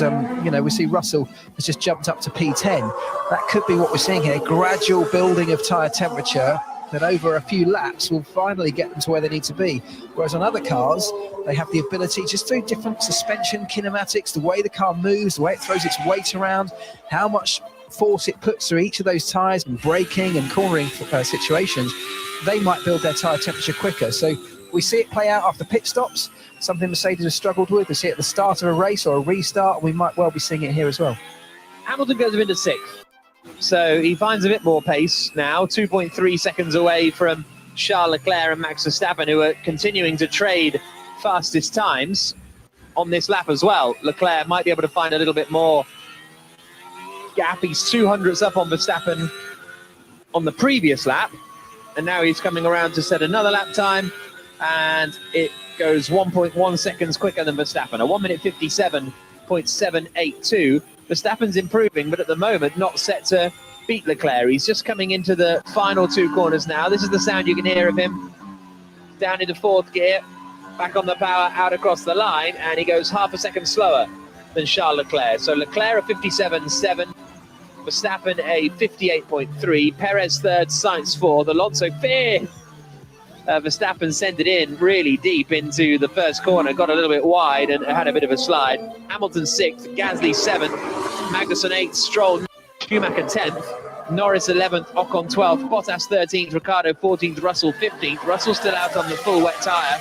we see Russell has just jumped up to P10. That could be what we're seeing here: gradual building of tyre temperature that over a few laps will finally get them to where they need to be. Whereas on other cars, they have the ability, just through different suspension kinematics, the way the car moves, the way it throws its weight around, how much force it puts through each of those tyres and braking and cornering situations, they might build their tyre temperature quicker. So we see it play out after pit stops, something Mercedes has struggled with. We see it at the start of a race or a restart, and we might well be seeing it here as well. Hamilton goes into 6th. So he finds a bit more pace now, 2.3 seconds away from Charles Leclerc and Max Verstappen, who are continuing to trade fastest times on this lap as well. Leclerc might be able to find a little bit more gap. He's 200ths up on Verstappen on the previous lap, and now he's coming around to set another lap time, and it goes 1.1 seconds quicker than Verstappen, a 1 minute 57.782. Verstappen's improving, but at the moment not set to beat Leclerc. He's just coming into the final 2 corners now. This is the sound you can hear of him down into 4th gear, back on the power, out across the line, and he goes half a second slower than Charles Leclerc. So Leclerc a 57.7, Verstappen a 58.3, Perez 3rd, Sainz 4th, Alonso 5th. Verstappen sent it in really deep into the first corner, got a little bit wide and had a bit of a slide. Hamilton 6th, Gasly 7th, Magnussen 8th, Stroll 9th, Schumacher 10th, Norris 11th, Ocon 12th, Bottas 13th, Ricciardo 14th, Russell 15th. Russell still out on the full wet tyre.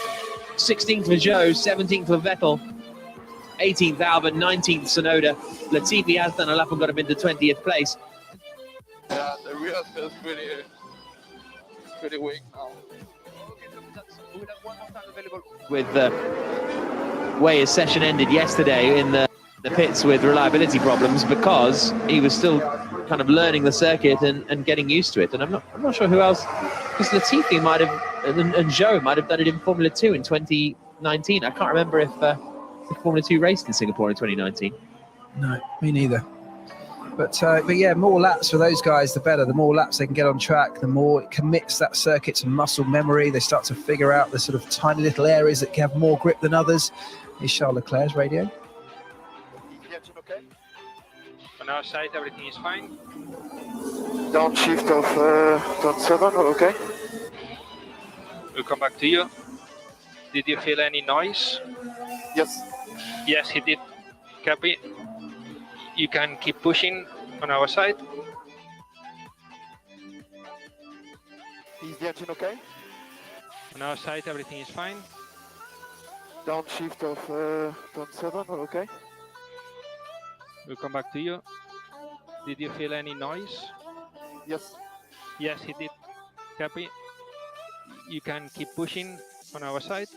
16th for Zhou, 17th for Vettel, 18th Albon, 19th Tsunoda. Latifi has done a lap and got him into 20th place. Yeah, the rear feels pretty weak now. We have one more time available. With the way his session ended yesterday in the pits with reliability problems, because he was still kind of learning the circuit and getting used to it. And I'm not sure who else, because Latifi might have, and Zhou might have done it in Formula 2 in 2019. I can't remember if Formula 2 raced in Singapore in 2019. No, me neither. But yeah, more laps for those guys, the better. The more laps they can get on track, the more it commits that circuit to muscle memory. They start to figure out the sort of tiny little areas that have more grip than others. Is Charles Leclerc's radio? Okay. On our side, everything is fine. Downshift of turn 7, okay? We'll come back to you. Did you feel any noise? Yes. Yes, he did. Copy. You can keep pushing on our side. Is the engine okay? On our side, everything is fine. Downshift of turn 7, okay? We'll come back to you. Did you feel any noise? Yes. Yes, he did. Copy. You can keep pushing on our side.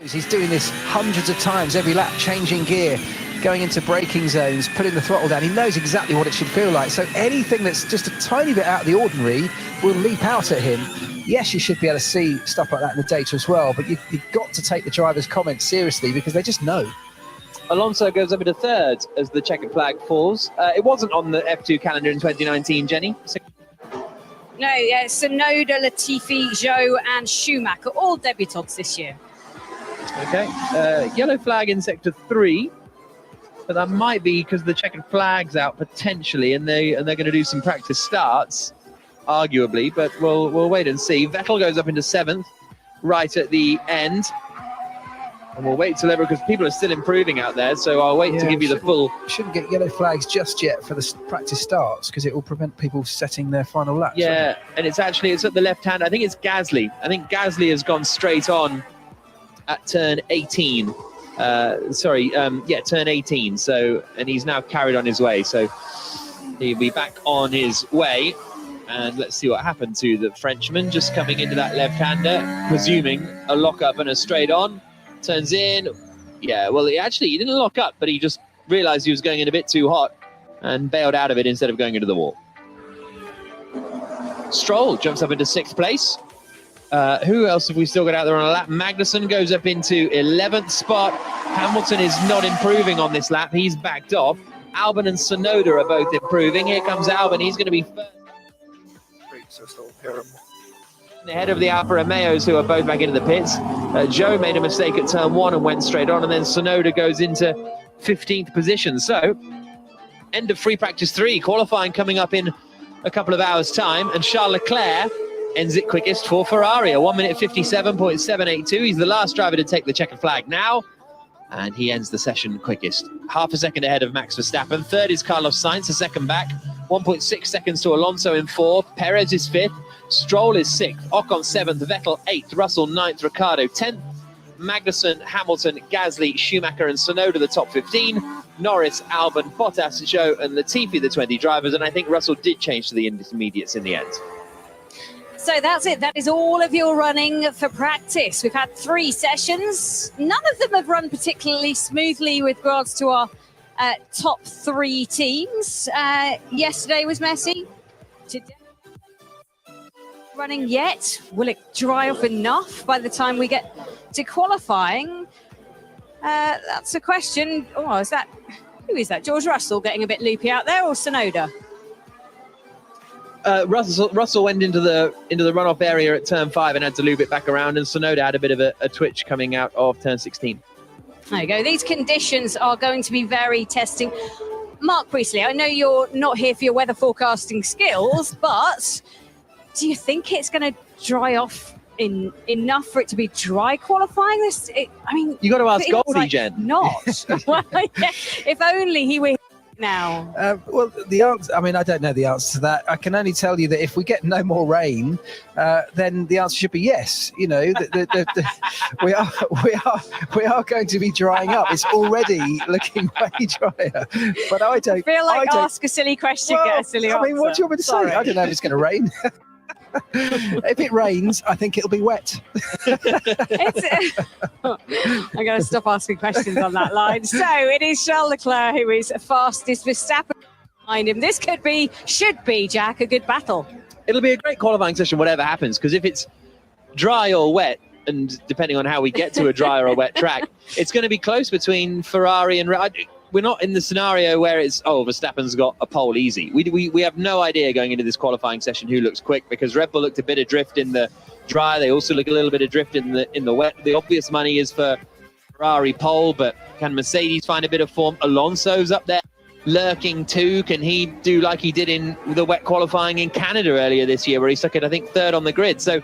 He's doing this hundreds of times every lap, changing gear, going into braking zones, putting the throttle down. He knows exactly what it should feel like. So anything that's just a tiny bit out of the ordinary will leap out at him. Yes, you should be able to see stuff like that in the data as well, but you've got to take the driver's comments seriously because they just know. Alonso goes up into third as the checkered flag falls. It wasn't on the F2 calendar in 2019, Jenny. No, yeah, Tsunoda, Latifi, Zhou and Schumacher, all debutants this year. Okay, yellow flag in sector 3, but that might be because the checkered flag's out potentially, and they're going to do some practice starts, arguably. But we'll wait and see. Vettel goes up into 7th, right at the end, and we'll wait till because people are still improving out there. So I'll wait to give you the full. Shouldn't get yellow flags just yet for the practice starts because it will prevent people setting their final laps. Yeah, and it's at the left hand. I think it's Gasly. I think Gasly has gone straight on at turn 18. Turn 18. So, and he's now carried on his way. So he'll be back on his way. And let's see what happened to the Frenchman just coming into that left-hander, presuming a lock-up and a straight on. Turns in. Yeah, well, he didn't lock up, but he just realized he was going in a bit too hot and bailed out of it instead of going into the wall. Stroll jumps up into 6th place. Who else have we still got out there on a lap? Magnussen goes up into 11th spot. Hamilton is not improving on this lap. He's backed off. Albon and Tsunoda are both improving. Here comes Albon. He's going to be first. Ahead of the Alfa Romeos, who are both back into the pits. Zhou made a mistake at turn 1 and went straight on, and then Tsunoda goes into 15th position. So, end of free practice 3. Qualifying coming up in a couple of hours' time, and Charles Leclerc ends it quickest for Ferrari, a 1:57.782. He's the last driver to take the checkered flag now, and he ends the session quickest. Half a second ahead of Max Verstappen. Third is Carlos Sainz, a second back. 1.6 seconds to Alonso in 4th. Perez is 5th. Stroll is 6th. Ocon 7th. Vettel 8th. Russell 9th. Ricciardo 10th. Magnussen, Hamilton, Gasly, Schumacher and Tsunoda the top 15. Norris, Albon, Bottas, Zhou and Latifi the 20 drivers. And I think Russell did change to the intermediates in the end. So that's it. That is all of your running for practice. We've had 3 sessions. None of them have run particularly smoothly with regards to our top 3 teams. Yesterday was messy. Today running yet. Will it dry off enough by the time we get to qualifying? That's a question. Oh, who is that? George Russell getting a bit loopy out there, or Tsunoda? Russell went into the runoff area at turn 5 and had to loop it back around, and Tsunoda had a bit of a twitch coming out of turn 16. There you go. These conditions are going to be very testing. Mark Priestley, I know you're not here for your weather forecasting skills, but do you think it's going to dry off enough for it to be dry qualifying? I mean, You got to ask it looks Goldie, like Jen. Not. Well, yeah, if only he were here now. Well, the answer, I mean, I don't know the answer to that. I can only tell you that if we get no more rain, then the answer should be yes. You know, we are going to be drying up. It's already looking way drier. But I don't feel like I don't, ask a silly question, well, get a silly answer. I mean, what do you want me to say? I don't know if it's going to rain. If it rains, I think it'll be wet. I'm going to stop asking questions on that line. So it is Charles Leclerc who is fastest. Verstappen behind him. This should be, Jack, a good battle. It'll be a great qualifying session, whatever happens, because if it's dry or wet, and depending on how we get to a dry or a wet track, it's going to be close between Ferrari and we're not in the scenario where it's, oh, Verstappen's got a pole easy. We have no idea going into this qualifying session who looks quick, because Red Bull looked a bit adrift in the dry. They also look a little bit adrift in the wet. The obvious money is for Ferrari pole, but can Mercedes find a bit of form? Alonso's up there lurking too. Can he do like he did in the wet qualifying in Canada earlier this year, where he stuck it, I think, third on the grid? So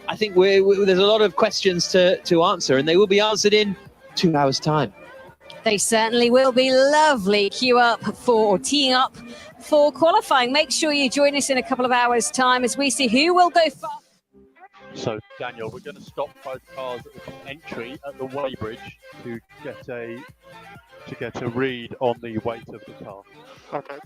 I think there's a lot of questions to answer, and they will be answered in 2 hours' time. They certainly will be. Lovely. Teeing up for qualifying. Make sure you join us in a couple of hours' time as we see who will go fast. So, Daniel, we're going to stop both cars at the entry at the weighbridge to get a read on the weight of the car. Okay.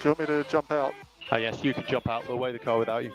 Do you want me to jump out? Oh, yes, you can jump out. We'll weigh the car without you.